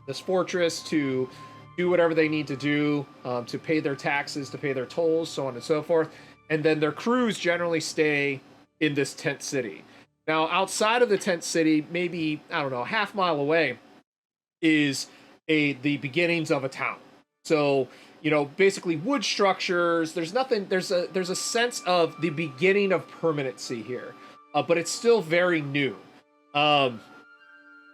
this fortress to do whatever they need to do, to pay their taxes, to pay their tolls, so on and so forth. And then their crews generally stay in this tent city. Now, outside of the tent city, maybe, I don't know, half mile away, is the beginnings of a town. So, basically wood structures. There's nothing. There's a sense of the beginning of permanency here, but it's still very new.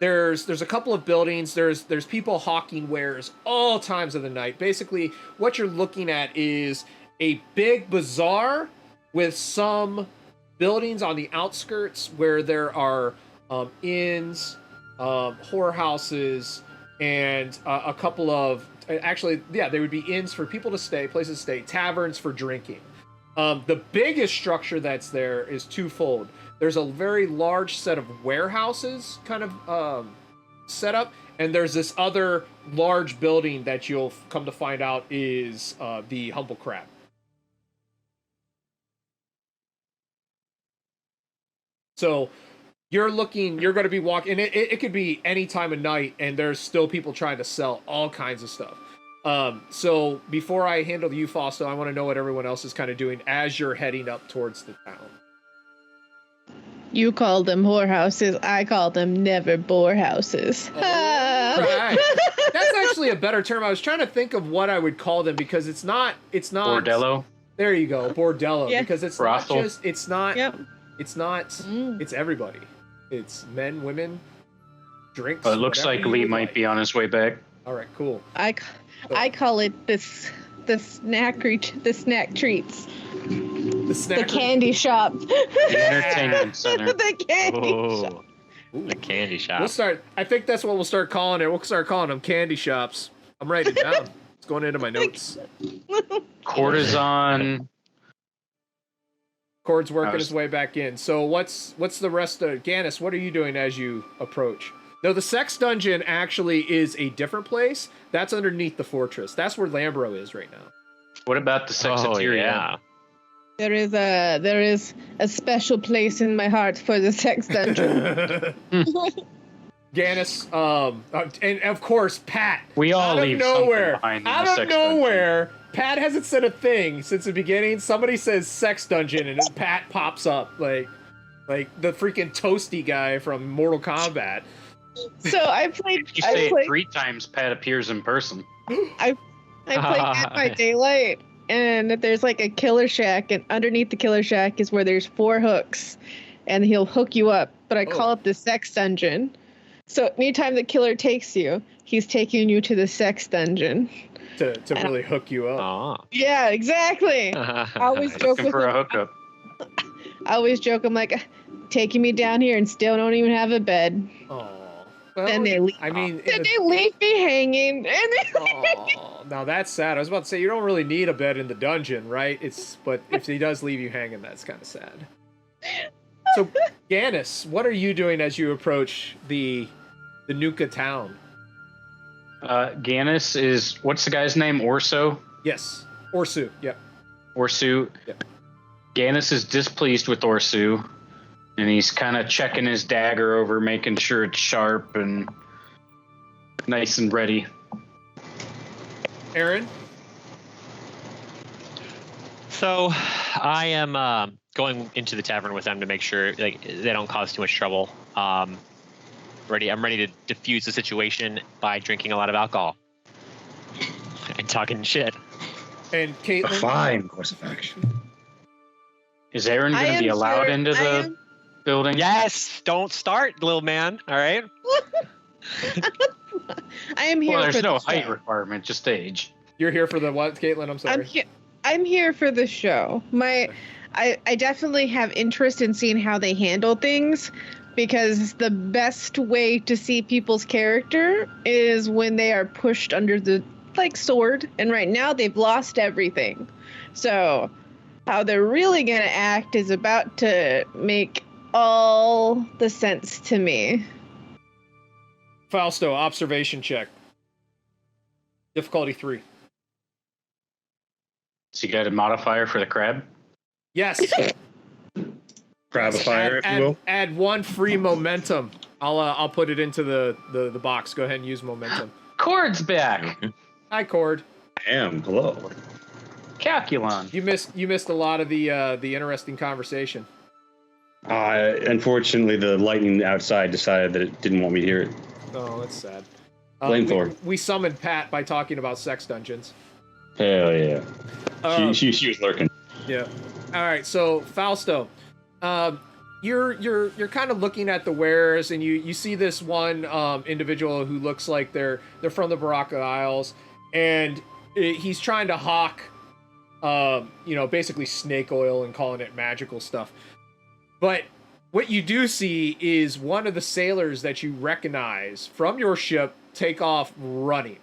There's a couple of buildings. There's people hawking wares all times of the night. Basically, what you're looking at is a big bazaar with some buildings on the outskirts where there are inns, whorehouses, and a couple of they would be inns for people to stay, places to stay, taverns for drinking. The biggest structure that's there is twofold. There's a very large set of warehouses kind of set up, and there's this other large building that you'll come to find out is the Humble Crab. So you're going to be walking, and it could be any time of night, and there's still people trying to sell all kinds of stuff. So before I handle you, Fausto, I want to know what everyone else is kind of doing as you're heading up towards the town. You call them whorehouses. I call them never bore houses. Right. That's actually a better term. I was trying to think of what I would call them because it's not Bordello. There you go, bordello. Yeah. Because it's brothel. Yep. It's not. It's everybody. It's men, women, drinks. It looks like Lee might be on his way back. All right, cool. I call it the snack treats. The candy shop. The entertainment center. The candy shop. Ooh, the candy shop. We'll start. I think that's what we'll start calling it. We'll start calling them candy shops. I'm writing it down. It's going into my notes. Courtesan. Cord's working his way back in. So what's the rest of Gannis? What are you doing as you approach? No, the sex dungeon actually is a different place. That's underneath the fortress. That's where Lambro is right now. What about the sexateria? Oh, yeah. There is a special place in my heart for the sex dungeon. Gannis, and of course Pat. We all leave something behind in the sex dungeon. Pat hasn't said a thing since the beginning. Somebody says sex dungeon, and then Pat pops up like the freaking toasty guy from Mortal Kombat. So I played. If you say it 3 times, Pat appears in person. I played Dead by Daylight, and there's like a killer shack, and underneath the killer shack is where there's 4 hooks, and he'll hook you up. But I call it the sex dungeon. So anytime the killer takes you, he's taking you to the sex dungeon. To really hook you up. Oh. Yeah, exactly. I always joke Looking for a hookup. I always joke, I'm like, taking me down here and still don't even have a bed. Oh. Well, then they leave. I mean, then they leave me hanging. Now that's sad. I was about to say you don't really need a bed in the dungeon, right? But if he does leave you hanging, that's kind of sad. So, Gannis, what are you doing as you approach the Nunca town? Gannis is, what's the guy's name? Orso? Yes, Orsu. Yep. Orsu. Yep. Gannis is displeased with Orsu, and he's kind of checking his dagger over, making sure it's sharp and nice and ready. Aaron? So, I am going into the tavern with them to make sure they don't cause too much trouble. I'm ready to diffuse the situation by drinking a lot of alcohol and talking shit. And Caitlin? A fine course of action. Is Aaron going to be allowed into the building? Yes! Don't start, little man. All right? I am here. Well, there's for no the height show. requirement, just age. You're here for the what, Caitlin? I'm sorry. I'm here for the show. I definitely have interest in seeing how they handle things, because the best way to see people's character is when they are pushed under the like sword, and right now they've lost everything. So how they're really gonna act is about to make all the sense to me. Fausto, observation check. Difficulty 3. So you got a modifier for the crab? Yes. Crabifier, if you will. Add 1 free momentum. I'll put it into the box. Go ahead and use momentum. Cord's back. Hi, Cord. Damn, hello. Calculon. You missed a lot of the interesting conversation. Unfortunately, the lightning outside decided that it didn't want me to hear it. Oh, that's sad. Flamethrower. We summoned Pat by talking about sex dungeons. Hell yeah. She was lurking. Yeah. All right. So Fausto, you're kind of looking at the wares, and you see this one individual who looks like they're from the Baraka Isles, and he's trying to hawk, basically snake oil and calling it magical stuff. But what you do see is one of the sailors that you recognize from your ship take off running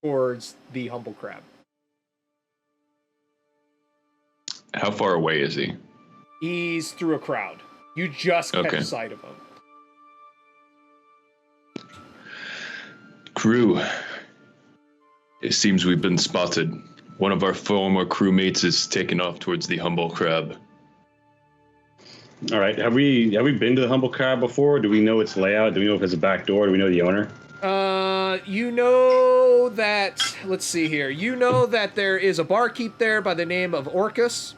towards the humble crab. How far away is he? He's through a crowd. You just catch sight of him. Crew, it seems we've been spotted. One of our former crewmates is taking off towards the humble crab. All right. Have we been to the humble crab before? Do we know its layout? Do we know if it's a back door? Do we know the owner? You know that. Let's see here. You know that there is a barkeep there by the name of Orcus.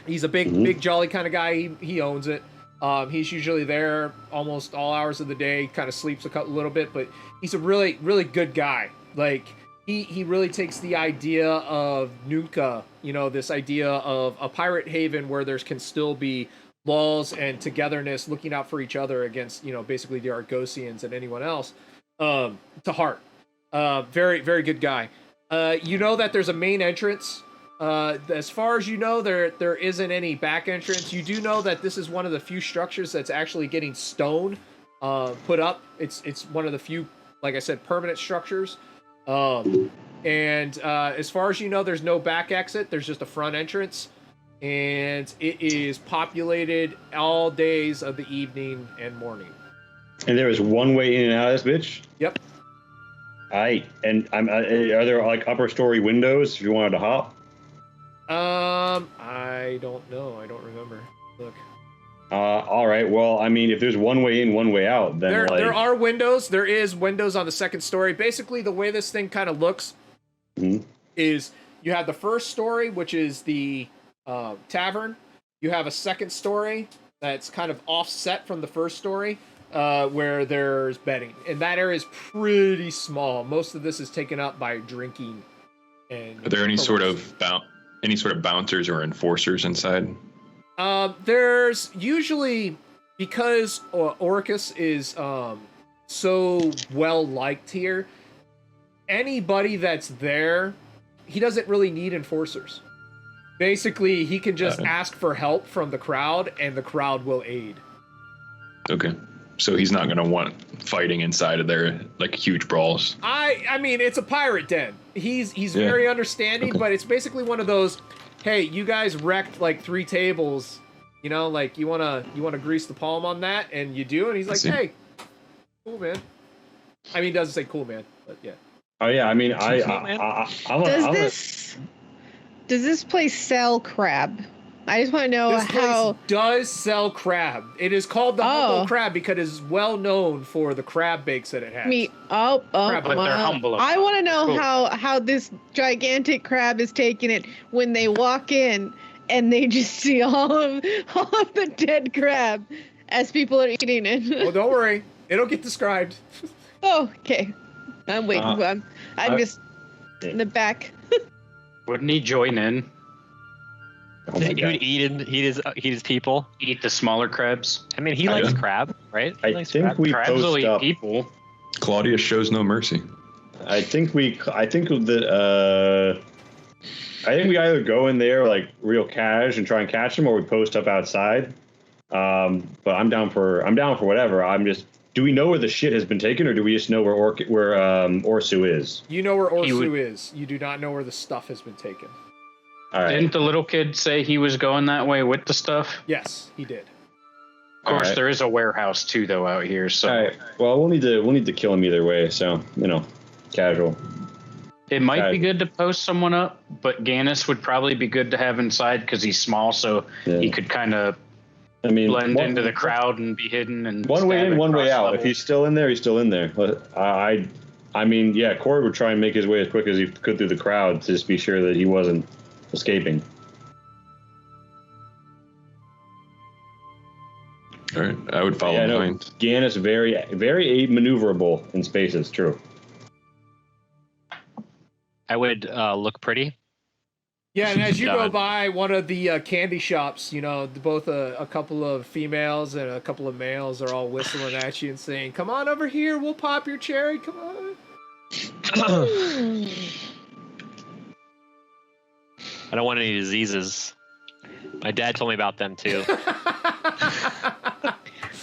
He's a big jolly kind of guy. He owns it. He's usually there almost all hours of the day. Kind of sleeps a little bit, but he's a really, really good guy. Like he really takes the idea of Nunca. This idea of a pirate haven where there can still be laws and togetherness, looking out for each other against, basically the Argosians and anyone else, to heart. Very, very good guy. You know that there's a main entrance. As far as you know, there isn't any back entrance. You do know that this is one of the few structures that's actually getting stone put up. It's one of the few, like I said, permanent structures. And as far as you know, there's no back exit. There's just a front entrance. And it is populated all days of the evening and morning. And there is one way in and out of this bitch? Yep. Are there like upper story windows if you wanted to hop? I don't know. I don't remember. Look. All right. Well, I mean, if there's one way in, one way out, then there are windows. There is windows on the second story. Basically, the way this thing kind of looks is you have the first story, which is the tavern. You have a second story that's kind of offset from the first story, where there's bedding, and that area is pretty small. Most of this is taken up by drinking. And are there any sort of bouncers or enforcers inside? There's usually, because Orcus is so well liked here, anybody that's there, he doesn't really need enforcers. Basically, he can just ask for help from the crowd, and the crowd will aid. Okay. So he's not going to want fighting inside of there, like huge brawls. I mean, it's a pirate den. He's very understanding, but it's basically one of those, hey, you guys wrecked like 3 tables, like you wanna grease the palm on that, and you do, and he's like, hey, cool, man. I mean, he doesn't say cool, man, but yeah. Oh yeah, I mean, Does this place sell crab? I just want to know this how. Place does sell crab. It is called the humble crab because it is well known for the crab bakes that it has. But they're humble. I want to know how this gigantic crab is taking it when they walk in and they just see all of the dead crab as people are eating it. Well, don't worry, it'll get described. Oh, okay. I'm waiting. I'm just in the back. Wouldn't he join in? Oh, he would eat his people. Eat the smaller crabs. I mean, he likes crab, right? I think we Crabs will post eat up. people. Claudius shows no mercy. I think we either go in there like real cash and try and catch them, or we post up outside. But I'm down for whatever. I'm just do we know where the shit has been taken, or do we just know where Orsu is? You know where Orsu is. You do not know where the stuff has been taken. All right. Didn't the little kid say he was going that way with the stuff? Yes, he did. Of course, All right. there is a warehouse too, though, out here. So All right. Well, we'll need to kill him either way. So casual. it might be good to post someone up, but Gannis would probably be good to have inside because he's small, so he could kind of blend into the crowd and be hidden. And one way in, one way out. level. If he's still in there, he's still in there. Corey would try and make his way as quick as he could through the crowd to just be sure that he wasn't escaping. All right, I would follow behind. Gannis very, very maneuverable in spaces. True. I would look pretty. Yeah, and as you go by one of the candy shops, both a couple of females and a couple of males are all whistling at you and saying, "Come on over here, we'll pop your cherry, come on." I don't want any diseases. My dad told me about them too.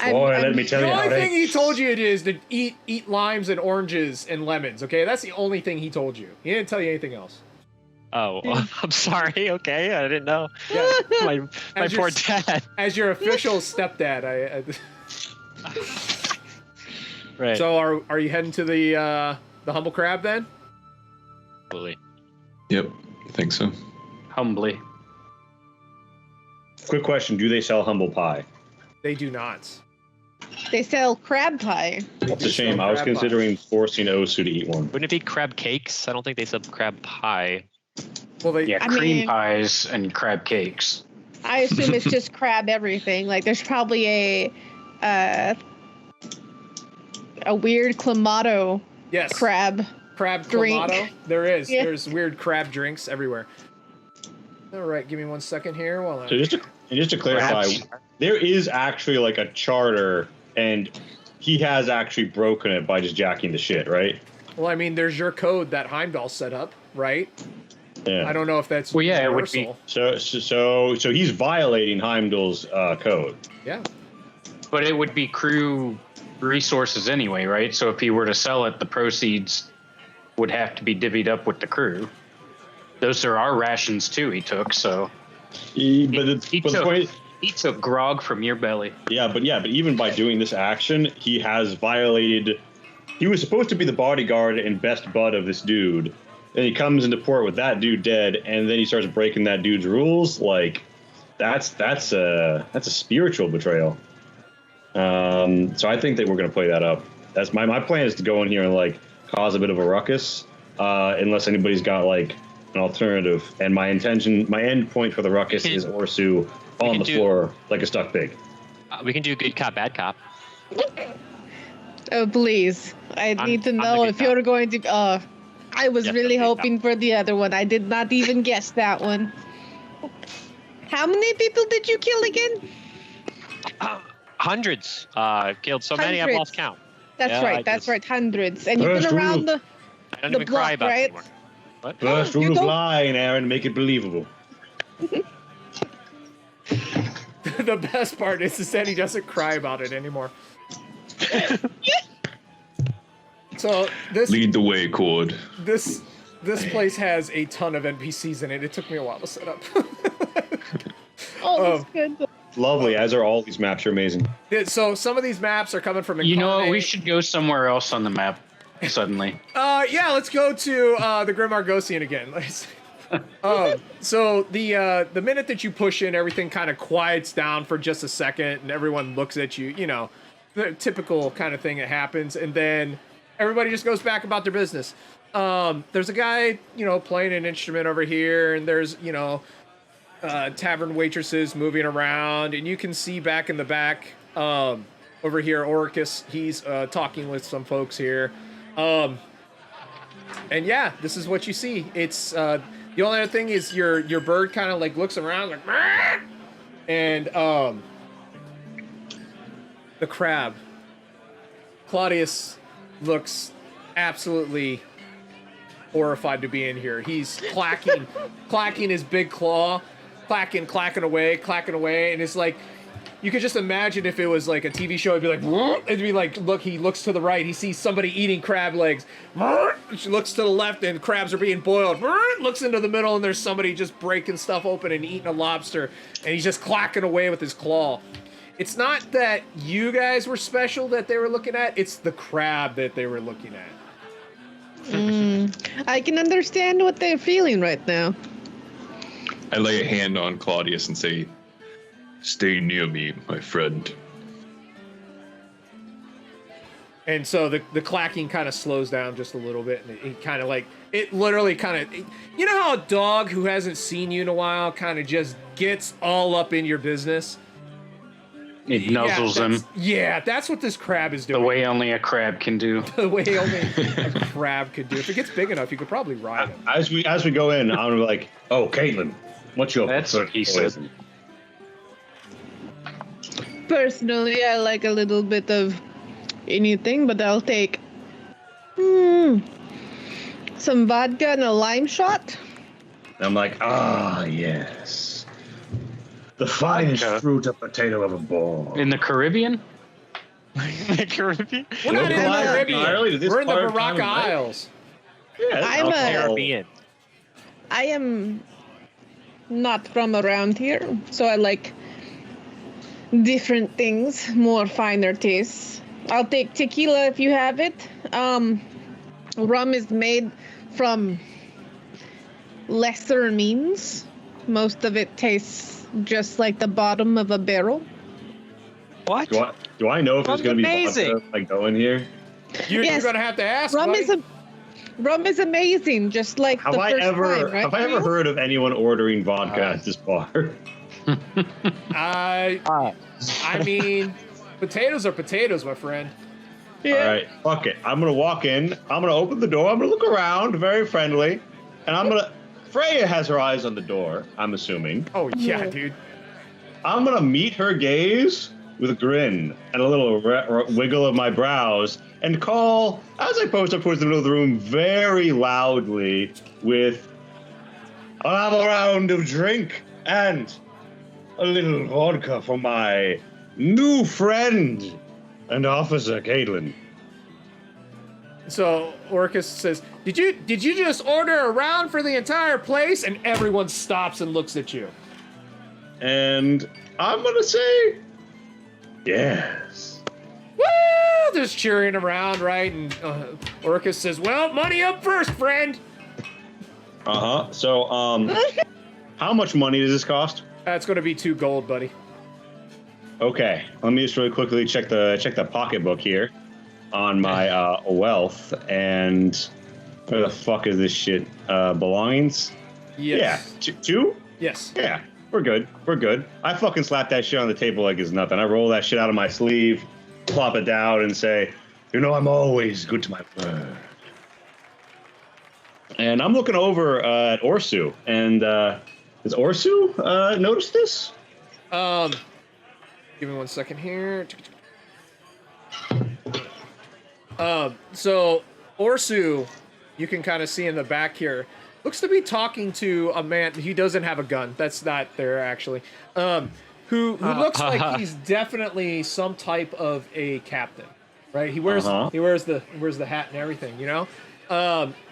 Let me tell the you only how thing he told you is to eat limes and oranges and lemons, okay? That's the only thing he told you. He didn't tell you anything else. Oh, I'm sorry. Okay, I didn't know. Yeah. my poor dad. As your official stepdad, Right. So are you heading to the Humble Crab then? Absolutely. Yep, I think so. Humbly. Quick question: do they sell humble pie? They do not. They sell crab pie. It's a shame. I was considering forcing Osu to eat one. Wouldn't it be crab cakes? I don't think they sell crab pie. Well, cream pies and crab cakes. I assume it's just crab everything. Like there's probably a weird clamato crab drink. Clamato. There is. Yeah. There's weird crab drinks everywhere. All right, give me 1 second here while I. So just to clarify, there is actually like a charter, and he has actually broken it by just jacking the shit, right? Well, I mean, there's your code that Heimdall set up, right? Yeah. I don't know if that's it would universal. be. So he's violating Heimdall's code. Yeah. But it would be crew resources anyway, right? So if he were to sell it, the proceeds would have to be divvied up with the crew. Those are our rations too. He took so. He took grog from your belly. But even by doing this action, he has violated. He was supposed to be the bodyguard and best bud of this dude, and he comes into port with that dude dead, and then he starts breaking that dude's rules. Like, that's a spiritual betrayal. So I think that we're gonna play that up. That's my plan is to go in here and like cause a bit of a ruckus, unless anybody's got like an alternative. And my end point for the ruckus is Orsu on the floor like a stuck pig. We can do good cop, bad cop. Oh, please. I need to know if you're going to... I was really hoping for the other one. I did not even guess that one. How many people did you kill again? Hundreds. Killed so many, I've lost count. That's right. Hundreds. And you've been around the I don't even cry block, about it right? anymore. What? First rule of lying, Aaron, make it believable. The best part is that he doesn't cry about it anymore. So Lead the way, Cord. This place has a ton of NPCs in it. It took me a while to set up. Oh, that's good. Lovely, as are all these maps. Are amazing. So some of these maps are coming from. You know what? We should go somewhere else on the map. Suddenly. Yeah, let's go to the Grim Argosian again. So the minute that you push in, everything kind of quiets down for just a second, and everyone looks at you. You know, the typical kind of thing that happens, and then everybody just goes back about their business. There's a guy, playing an instrument over here, and there's, tavern waitresses moving around, and you can see back in the back, over here, Orcus, he's talking with some folks here. And yeah, this is what you see. It's the only other thing is your bird kind of like looks around like, "Meow," and the crab, Claudius, looks absolutely horrified to be in here. He's clacking his big claw, clacking away, and it's like, you could just imagine if it was like a TV show, it'd be like, it'd be like, look, he looks to the right, he sees somebody eating crab legs. She looks to the left and crabs are being boiled. Looks into the middle and there's somebody just breaking stuff open and eating a lobster, and he's just clacking away with his claw. It's not that you guys were special that they were looking at, it's the crab that they were looking at. I can understand what they're feeling right now. I lay a hand on Claudius and say, "Stay near me, my friend." And so the clacking kind of slows down just a little bit, and it kind of like, it literally kind of, you know how a dog who hasn't seen you in a while kind of just gets all up in your business? It nuzzles him Yeah, that's what this crab is doing. the way only a crab can do. The way only a crab could do. If it gets big enough, you could probably ride him. As we go in, I'm gonna be like, "Oh, Caitlin, what's your That's what he said. poison?" Personally, I like a little bit of anything, but I'll take some vodka and a lime shot. And I'm like, "Ah, yes, the finest Vodka. fruit of potato of a ball." In the Caribbean? The Caribbean? We're not in the Localized Caribbean. entirely to this We're in the part of Baraka time of life. Isles. Yeah, that's I'm a- alcohol. Caribbean. I am not from around here, so I like different things, more finer tastes. I'll take tequila if you have it. Rum is made from lesser means. Most of it tastes just like the bottom of a barrel. What? Do I know if there's Sounds gonna be amazing. vodka, like going here? You're Yes. gonna have to ask. Rum buddy. rum is amazing, just like Have the I first ever time, right? have I ever Neil? heard of anyone ordering vodka at this bar? I mean, potatoes are potatoes, my friend. Yeah. All right, fuck it. I'm gonna walk in. I'm gonna open the door. I'm gonna look around, very friendly, and I'm gonna. Freya has her eyes on the door. I'm assuming. Oh yeah, Yeah. dude. I'm gonna meet her gaze with a grin and a little wiggle of my brows, and call as I post up towards the middle of the room very loudly with, "I'll have a round of drink and a little vodka for my new friend and officer, Caitlin." So Orcus says, "Did you just order a round for the entire place?" And everyone stops and looks at you. And I'm gonna say, yes. Woo! Just cheering around, right? And Orcus says, "Well, money up first, friend." So, how much money does this cost? That's going to be 2 gold, buddy. Okay, let me just really quickly check the pocketbook here on my wealth, and where the fuck is this shit? Belongings? Yes. Yeah, two? Yes. Yeah, we're good. We're good. I fucking slap that shit on the table like it's nothing. I roll that shit out of my sleeve, plop it down, and say, "You know, I'm always good to my word." And I'm looking over at Orsu, and does Orsu notice this? Give me 1 second here. So Orsu, you can kind of see in the back here, looks to be talking to a man. He doesn't have a gun. That's not there actually. Who looks like he's definitely some type of a captain, right? He wears the hat and everything, you know.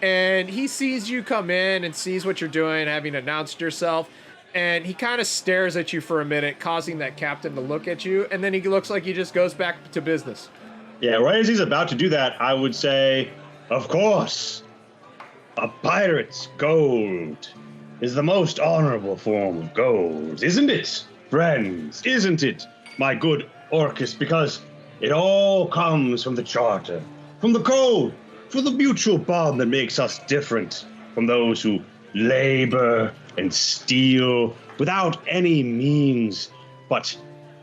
And he sees you come in and sees what you're doing, having announced yourself. And he kind of stares at you for a minute, causing that captain to look at you, and then he looks like he just goes back to business. Yeah, right as he's about to do that, I would say, "Of course, a pirate's gold is the most honorable form of gold, isn't it, friends? Isn't it, my good Orcus? Because it all comes from the charter, from the code, from the mutual bond that makes us different from those who labor and steal without any means but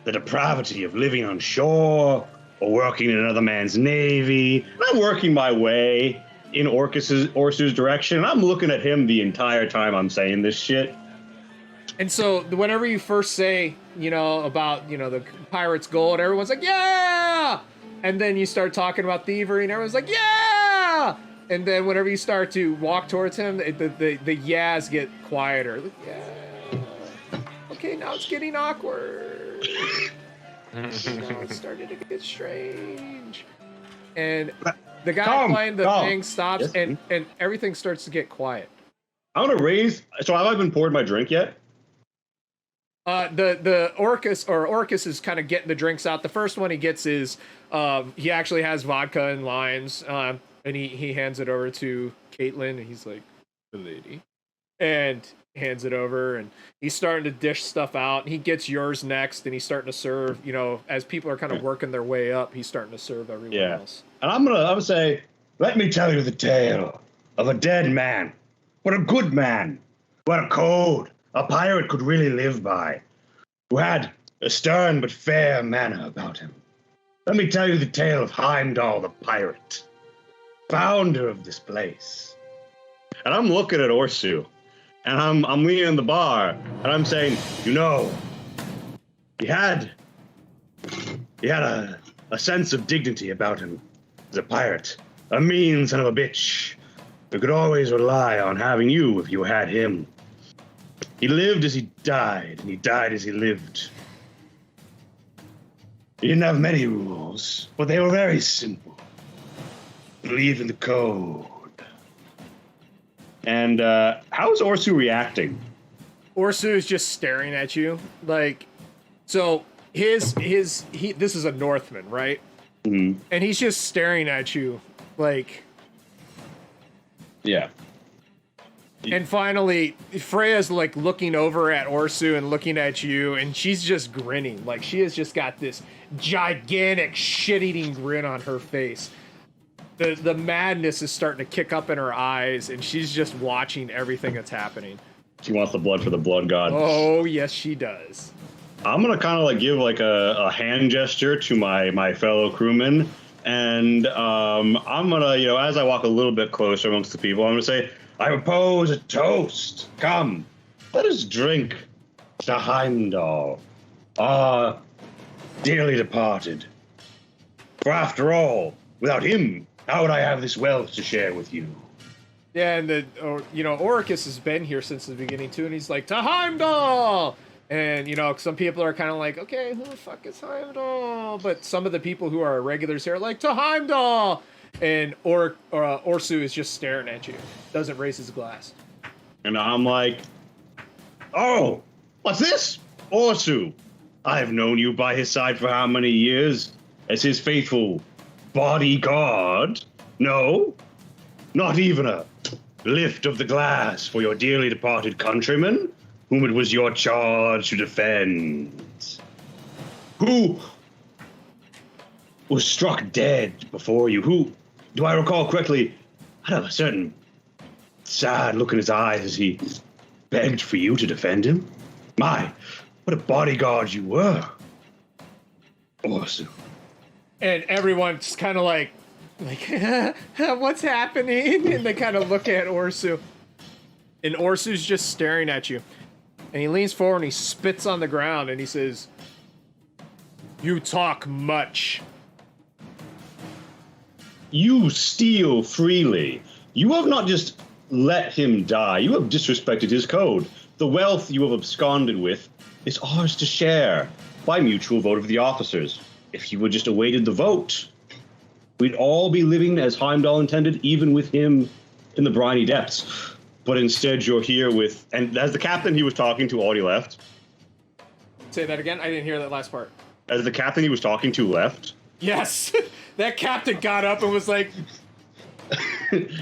the depravity of living on shore or working in another man's navy." And I'm working my way in Orsu's direction, and I'm looking at him the entire time I'm saying this shit. And so whenever you first say, you know, about, you know, the pirate's gold, everyone's like, "Yeah!" And then you start talking about thievery, and everyone's like, "Yeah!" And then whenever you start to walk towards him, the yeahs get quieter. Like, yeah. Okay, now it's getting awkward. It's starting to get strange. And the guy Tom, playing the Tom. thing stops, Yes? and everything starts to get quiet. I want to raise. So have I been poured my drink yet? The Orcus is kind of getting the drinks out. The first one he gets is he actually has vodka and limes, and he hands it over to Caitlin, and he's like, "The lady," and hands it over, and he's starting to dish stuff out. And he gets yours next, and he's starting to serve. You know, as people are kind of working their way up, he's starting to serve everyone else. And I'm gonna say, let me tell you the tale of a dead man, but a good man, what a code a pirate could really live by, who had a stern but fair manner about him. Let me tell you the tale of Heimdall the pirate, founder of this place. And I'm looking at Orsu, and I'm leaning in the bar, and I'm saying, you know, He had a sense of dignity about him as a pirate, a mean son of a bitch who could always rely on having you if you had him. He lived as he died, and he died as he lived. He didn't have many rules, but they were very simple. Believe in the code. and how's Orsu reacting? Orsu is just staring at you, like, so this is a Northman, right? Mm-hmm. And he's just staring at you, like. Yeah. And finally, Freya's like looking over at Orsu and looking at you, and she's just grinning. Like, she has just got this gigantic shit-eating grin on her face. The madness is starting to kick up in her eyes, and she's just watching everything that's happening. She wants the blood for the blood god. Oh, yes, she does. I'm gonna kind of like give like a hand gesture to my fellow crewmen, and I'm gonna, you know, as I walk a little bit closer amongst the people, I'm gonna say, I propose a toast. Come, let us drink to Heimdall, our dearly departed. For after all, without him, how would I have this wealth to share with you? Yeah, and Orcus has been here since the beginning too, and he's like, to Heimdall! And, you know, some people are kind of like, okay, who the fuck is Heimdall? But some of the people who are regulars here are like, to Heimdall! And Orsu is just staring at you. Doesn't raise his glass. And I'm like, oh, what's this? Orsu, I've known you by his side for how many years? As his faithful bodyguard? No? Not even a lift of the glass for your dearly departed countryman, whom it was your charge to defend? Who was struck dead before you? Who, do I recall correctly, had a certain sad look in his eyes as he begged for you to defend him? My, what a bodyguard you were. Awesome. And everyone's kind of like, what's happening? And they kind of look at Orsu. And Orsu's just staring at you. And he leans forward and he spits on the ground and he says, you talk much. You steal freely. You have not just let him die. You have disrespected his code. The wealth you have absconded with is ours to share by mutual vote of the officers. If you would just awaited the vote, we'd all be living as Heimdall intended, even with him in the briny depths. But instead you're here with, and as the captain he was talking to already left. Say that again? I didn't hear that last part. As the captain he was talking to left. Yes. That captain got up and was like,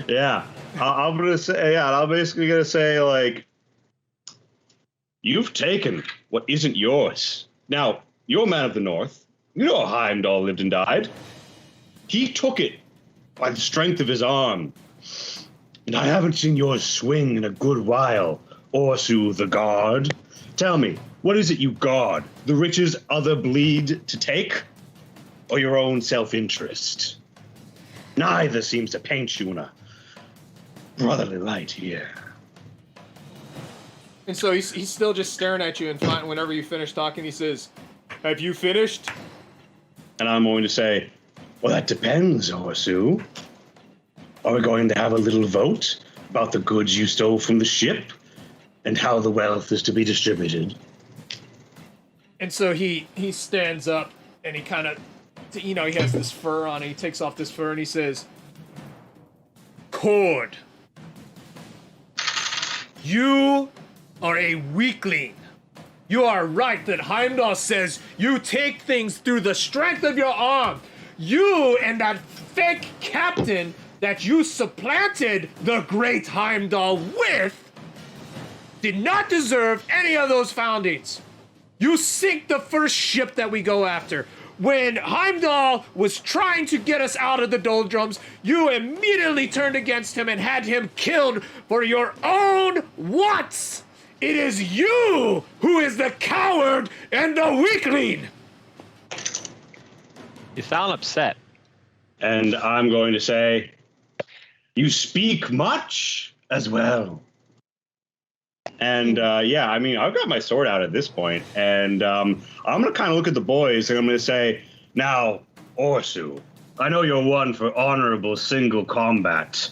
yeah. I'm going to say, yeah, I'm basically going to say, like, you've taken what isn't yours. Now, you're a man of the North. You know how Heimdall lived and died. He took it by the strength of his arm. And I haven't seen yours swing in a good while, Orsu the guard. Tell me, what is it you guard? The riches other bleed to take? Or your own self-interest? Neither seems to paint you in a brotherly light here. and so he's still just staring at you. And whenever you finish talking, he says, have you finished? And I'm going to say, Well, that depends, Orsu. Are we going to have a little vote about the goods you stole from the ship and how the wealth is to be distributed? And so he stands up and he kind of, he has this fur on. He takes off this fur and he says, "Cord, you are a weakling. You are right that Heimdall says you take things through the strength of your arm. You and that fake captain that you supplanted the great Heimdall with did not deserve any of those foundings. You sink the first ship that we go after. When Heimdall was trying to get us out of the doldrums, you immediately turned against him and had him killed for your own wants. It is you who is the coward and the weakling." You sound upset. And I'm going to say, "You speak much as well." And yeah, I mean, I've got my sword out at this point, and I'm going to kind of look at the boys, and I'm going to say, "Now, Orsu, I know you're one for honorable single combat.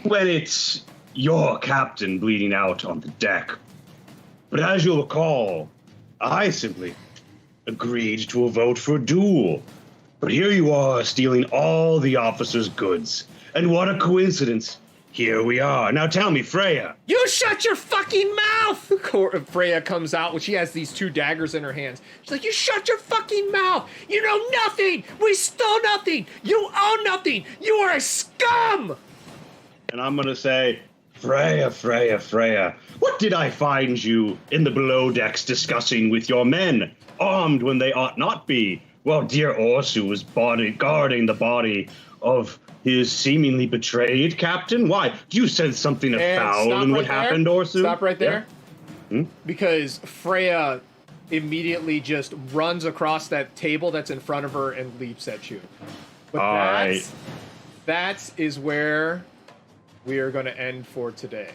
When it's your captain bleeding out on the deck. But as you'll recall, I simply agreed to a vote for a duel. But here you are stealing all the officers' goods. And what a coincidence. Here we are. Now tell me, Freya." "You shut your fucking mouth!" Freya comes out when she has these 2 daggers in her hands. She's like, "You shut your fucking mouth! You know nothing! We stole nothing! You own nothing! You are a scum!" And I'm going to say, "Freya, Freya, Freya, what did I find you in the below decks discussing with your men, armed when they ought not be? Well, dear Orsu was guarding the body of his seemingly betrayed captain. Why? Do you sense something foul in what happened, Orsu?" Stop right there. Yeah. Because Freya immediately just runs across that table that's in front of her and leaps at you. But that is where we are going to end for today.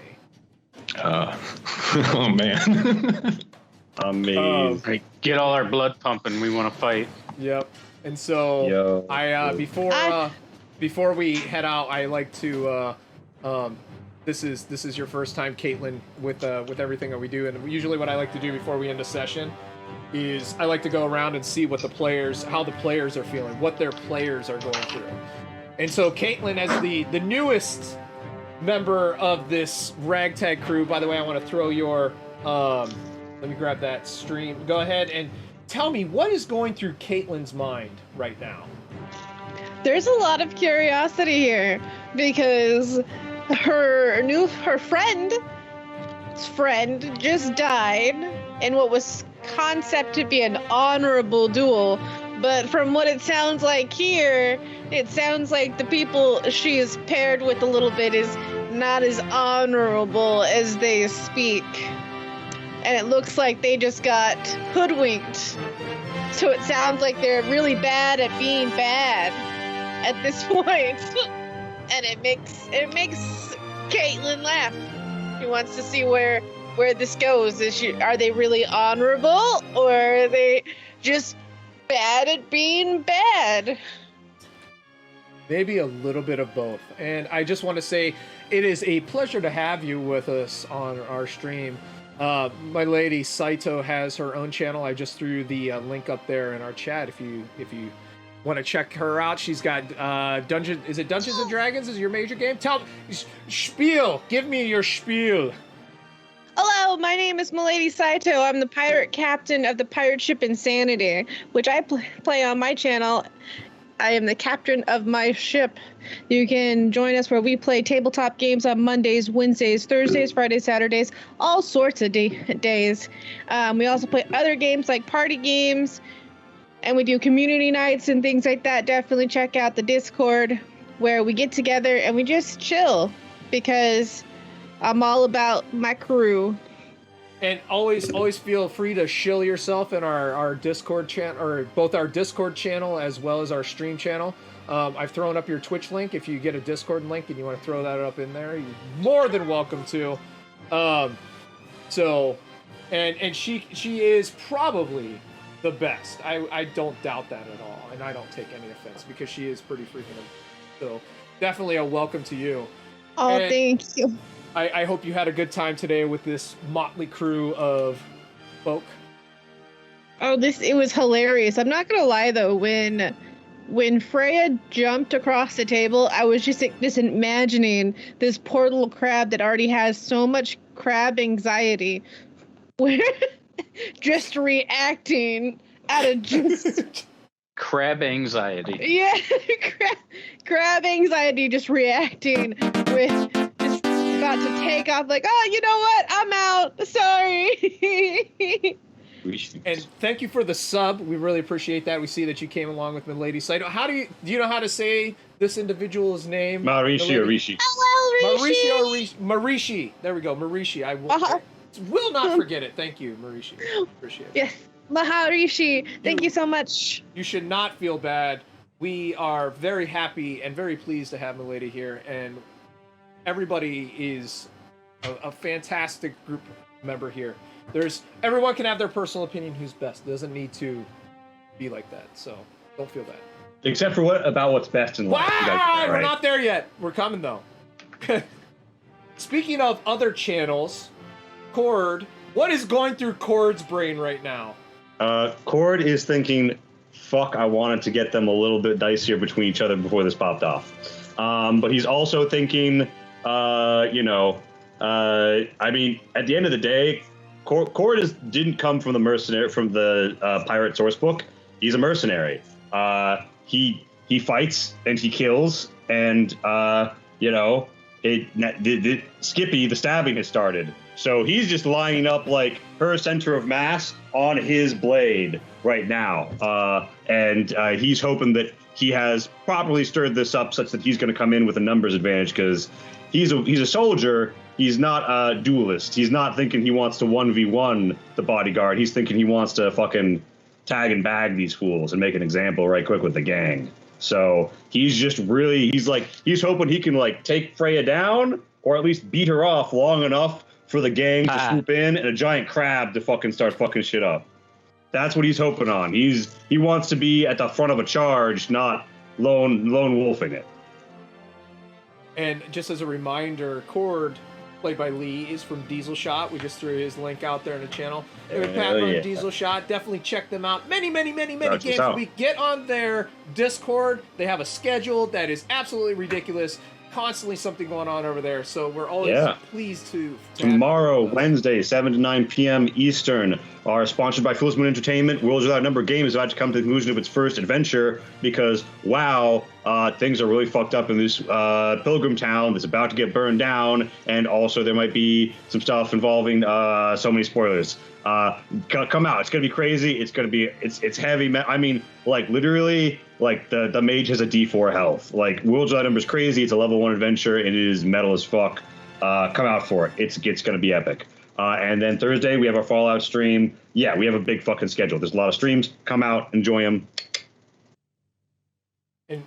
Oh man. Amazing. Get all our blood pumping. We want to fight. Yep. And so before we head out, I like to this is your first time, Caitlin, with everything that we do, and usually what I like to do before we end a session is I like to go around and see how the players are feeling, what their players are going through. And so Caitlin, as the newest member of this ragtag crew, by the way, I want to throw your let me grab that stream. Go ahead and tell me what is going through Caitlin's mind right now. There's a lot of curiosity here because her friend just died in what was concept to be an honorable duel, but from what it sounds like here, it sounds like the people she is paired with a little bit is not as honorable as they speak. And it looks like they just got hoodwinked. So it sounds like they're really bad at being bad at this point. And it makes Caitlin laugh. She wants to see where this goes. Are they really honorable, or are they just bad at being bad? Maybe a little bit of both. And I just want to say it is a pleasure to have you with us on our stream. My lady Saito has her own channel. I just threw the link up there in our chat if you want to check her out. She's got Dungeons and Dragons is your major game? Tell me, spiel. Give me your spiel. Hello, my name is Milady Saito. I'm the pirate captain of the pirate ship Insanity, which I play on my channel. I am the captain of my ship. You can join us where we play tabletop games on Mondays, Wednesdays, Thursdays, Fridays, Saturdays, all sorts of days. We also play other games like party games, and we do community nights and things like that. Definitely check out the Discord where we get together and we just chill because I'm all about my crew. And always feel free to shill yourself in our Discord channel, or both our Discord channel as well as our stream channel. I've thrown up your Twitch link. If you get a Discord link and you want to throw that up in there, you're more than welcome to. So, and she is probably the best. I don't doubt that at all, and I don't take any offense because she is pretty freaking. So, definitely a welcome to you. Oh, and thank you. I hope you had a good time today with this motley crew of folk. Oh, it was hilarious. I'm not gonna lie though, when Freya jumped across the table, I was just imagining this poor little crab that already has so much crab anxiety, where just reacting out of just Crab anxiety. yeah, crab anxiety, just reacting with just about to take off, like, oh, you know what? I'm out. Sorry. And thank you for the sub. We really appreciate that. We see that you came along with Milady Saito. Do you know how to say this individual's name? Maharishi or Rishi. Hello, Rishi. Marishi. There we go. Marishi. I will not forget it. Thank you, Marishi. Appreciate it. Yes. Maharishi. Thank you so much. You should not feel bad. We are very happy and very pleased to have Milady here, and everybody is a fantastic group member here. Everyone can have their personal opinion who's best. It doesn't need to be like that, so don't feel bad. Except for what's best in life. Wow, we're not there yet. We're coming though. Speaking of other channels, Cord, what is going through Cord's brain right now? Cord is thinking, fuck, I wanted to get them a little bit dicier between each other before this popped off. But he's also thinking, I mean, at the end of the day, Cord didn't come from the pirate source book. He's a mercenary. He fights and he kills, and Skippy, the stabbing has started. So he's just lining up like her center of mass on his blade right now, and he's hoping that he has properly stirred this up such that he's going to come in with a numbers advantage, because he's a soldier. He's not a duelist. He's not thinking he wants to 1v1 the bodyguard. He's thinking he wants to fucking tag and bag these fools and make an example right quick with the gang. So he's hoping he can like take Freya down, or at least beat her off long enough for the gang to swoop in and a giant crab to fucking start fucking shit up. That's what he's hoping on. He wants to be at the front of a charge, not lone wolfing it. And just as a reminder, Cord, played by Lee, is from Diesel Shot. We just threw his link out there in the channel. Diesel Shot. Definitely check them out. Many games a week. Get on their Discord. They have a schedule that is absolutely ridiculous. Constantly something going on over there. So we're always pleased to tomorrow, Wednesday, 7 to 9 p.m. Eastern, are sponsored by Fool's Moon Entertainment. Worlds Without Number game is about to come to the conclusion of its first adventure, because things are really fucked up in this pilgrim town that's about to get burned down, and also there might be some stuff involving so many spoilers. Come out. It's gonna be crazy. It's heavy. I mean, like literally, like the mage has a D4 health. Like Worlds Without Number is crazy. It's a level 1 adventure. It is metal as fuck. Come out for it. It's gonna be epic. And then Thursday we have our Fallout stream. Yeah, we have a big fucking schedule. There's a lot of streams. Come out, enjoy them. And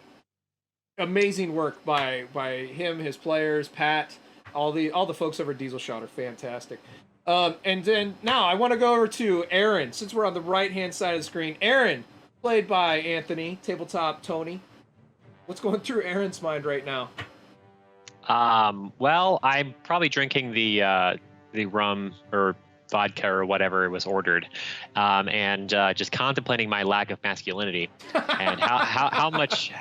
amazing work by him, his players, Pat, all the folks over at Diesel Shot are fantastic. And then now I want to go over to Aaron, since we're on the right-hand side of the screen. Aaron, played by Anthony, Tabletop Tony. What's going through Aaron's mind right now? Well, I'm probably drinking the rum or vodka or whatever was ordered, and just contemplating my lack of masculinity and how much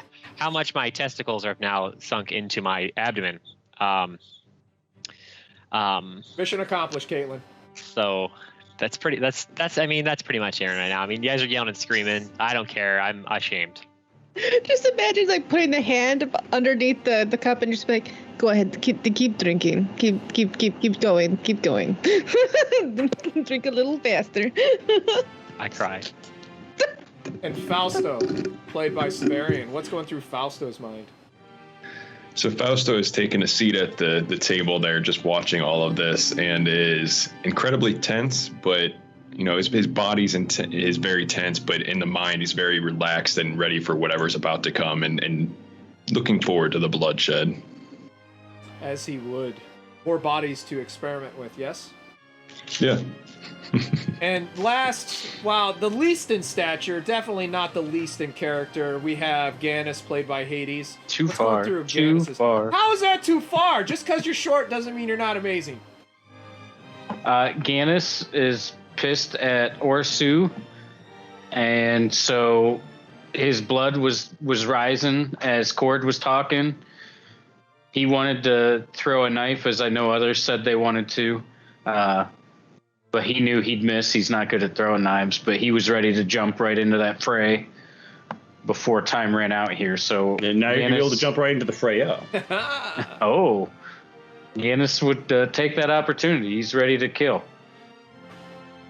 my testicles are now sunk into my abdomen. Mission accomplished, Caitlin. So that's pretty much Aaron right now. I mean, you guys are yelling and screaming. I don't care. I'm ashamed. Just imagine like putting the hand underneath the cup and just be like, go ahead, keep drinking, keep going. Drink a little faster. I cry. And Fausto, played by Severian. What's going through Fausto's mind? So Fausto is taking a seat at the table there, just watching all of this, and is incredibly tense, but his body's is very tense, but in the mind he's very relaxed and ready for whatever's about to come, and looking forward to the bloodshed. As he would. More bodies to experiment with, yes? Yeah. And last, the least in stature, definitely not the least in character, we have Gannis, played by Hades. Too far. How is that too far? Just because you're short doesn't mean you're not amazing. Gannis is pissed at Orsu And so his blood was rising as Cord was talking. He wanted to throw a knife, as I know others said they wanted to. But he knew he'd miss. He's not good at throwing knives, but he was ready to jump right into that fray before time ran out here. So And now you're going to be able to jump right into the fray. Oh, Yanis would take that opportunity. He's ready to kill.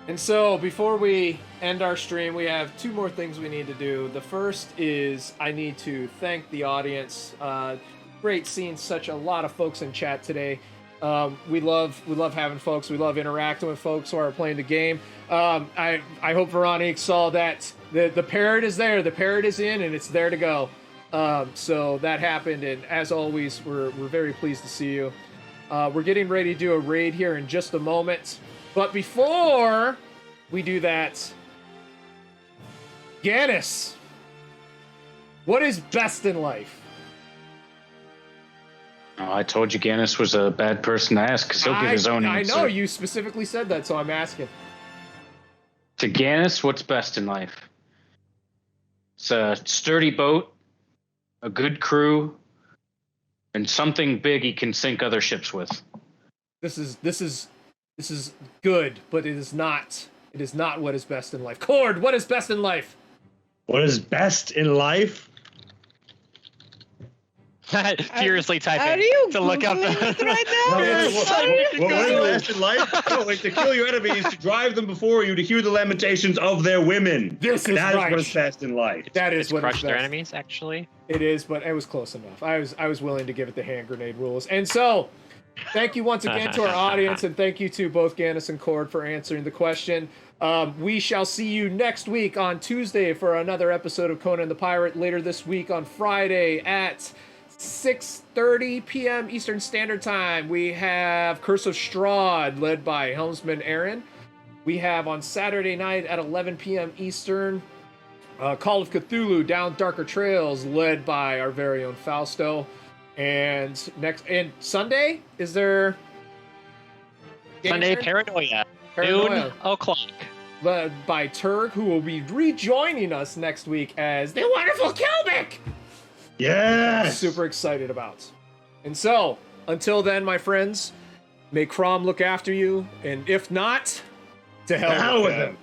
And so, before we end our stream, we have two more things we need to do. The first is I need to thank the audience. Great seeing such a lot of folks in chat today. We love having folks. We love interacting with folks who are playing the game. I hope Veronique saw that the parrot is there. The parrot is in, and it's there to go. So that happened, and as always, we're very pleased to see you. We're getting ready to do a raid here in just a moment. But before we do that, Gannis, what is best in life? Oh, I told you Gannis was a bad person to ask because he'll give his own answer. I know, you specifically said that, so I'm asking. To Gannis, what's best in life? It's a sturdy boat, a good crew, and something big he can sink other ships with. This is good, but it is not what is best in life. Cord, what is best in life? What is best in life? Furiously typing How do you to look up Googling the right now? What is best in life? No, it's to kill your enemies, to drive them before you, to hear the lamentations of their women. This is That right. is what is best in life. That is It's what crush is their best. enemies, actually. It is, but it was close enough. I was willing to give it the hand grenade rules. And so, thank you once again to our audience, and thank you to both Gannis and Cord for answering the question. We shall see you next week on Tuesday for another episode of Conan the Pirate. Later this week on Friday at 6:30 p.m. Eastern Standard Time, we have Curse of Strahd, led by helmsman Aaron. We have on Saturday night at 11 p.m. Eastern, Call of Cthulhu, Down Darker Trails, led by our very own Fausto. And Sunday, is there... Sunday, Paranoia. Noon o'clock. Led by Turg, who will be rejoining us next week as the wonderful Kelbic! Yes! Super excited about. And so, until then, my friends, may Crom look after you, and if not, to hell with him.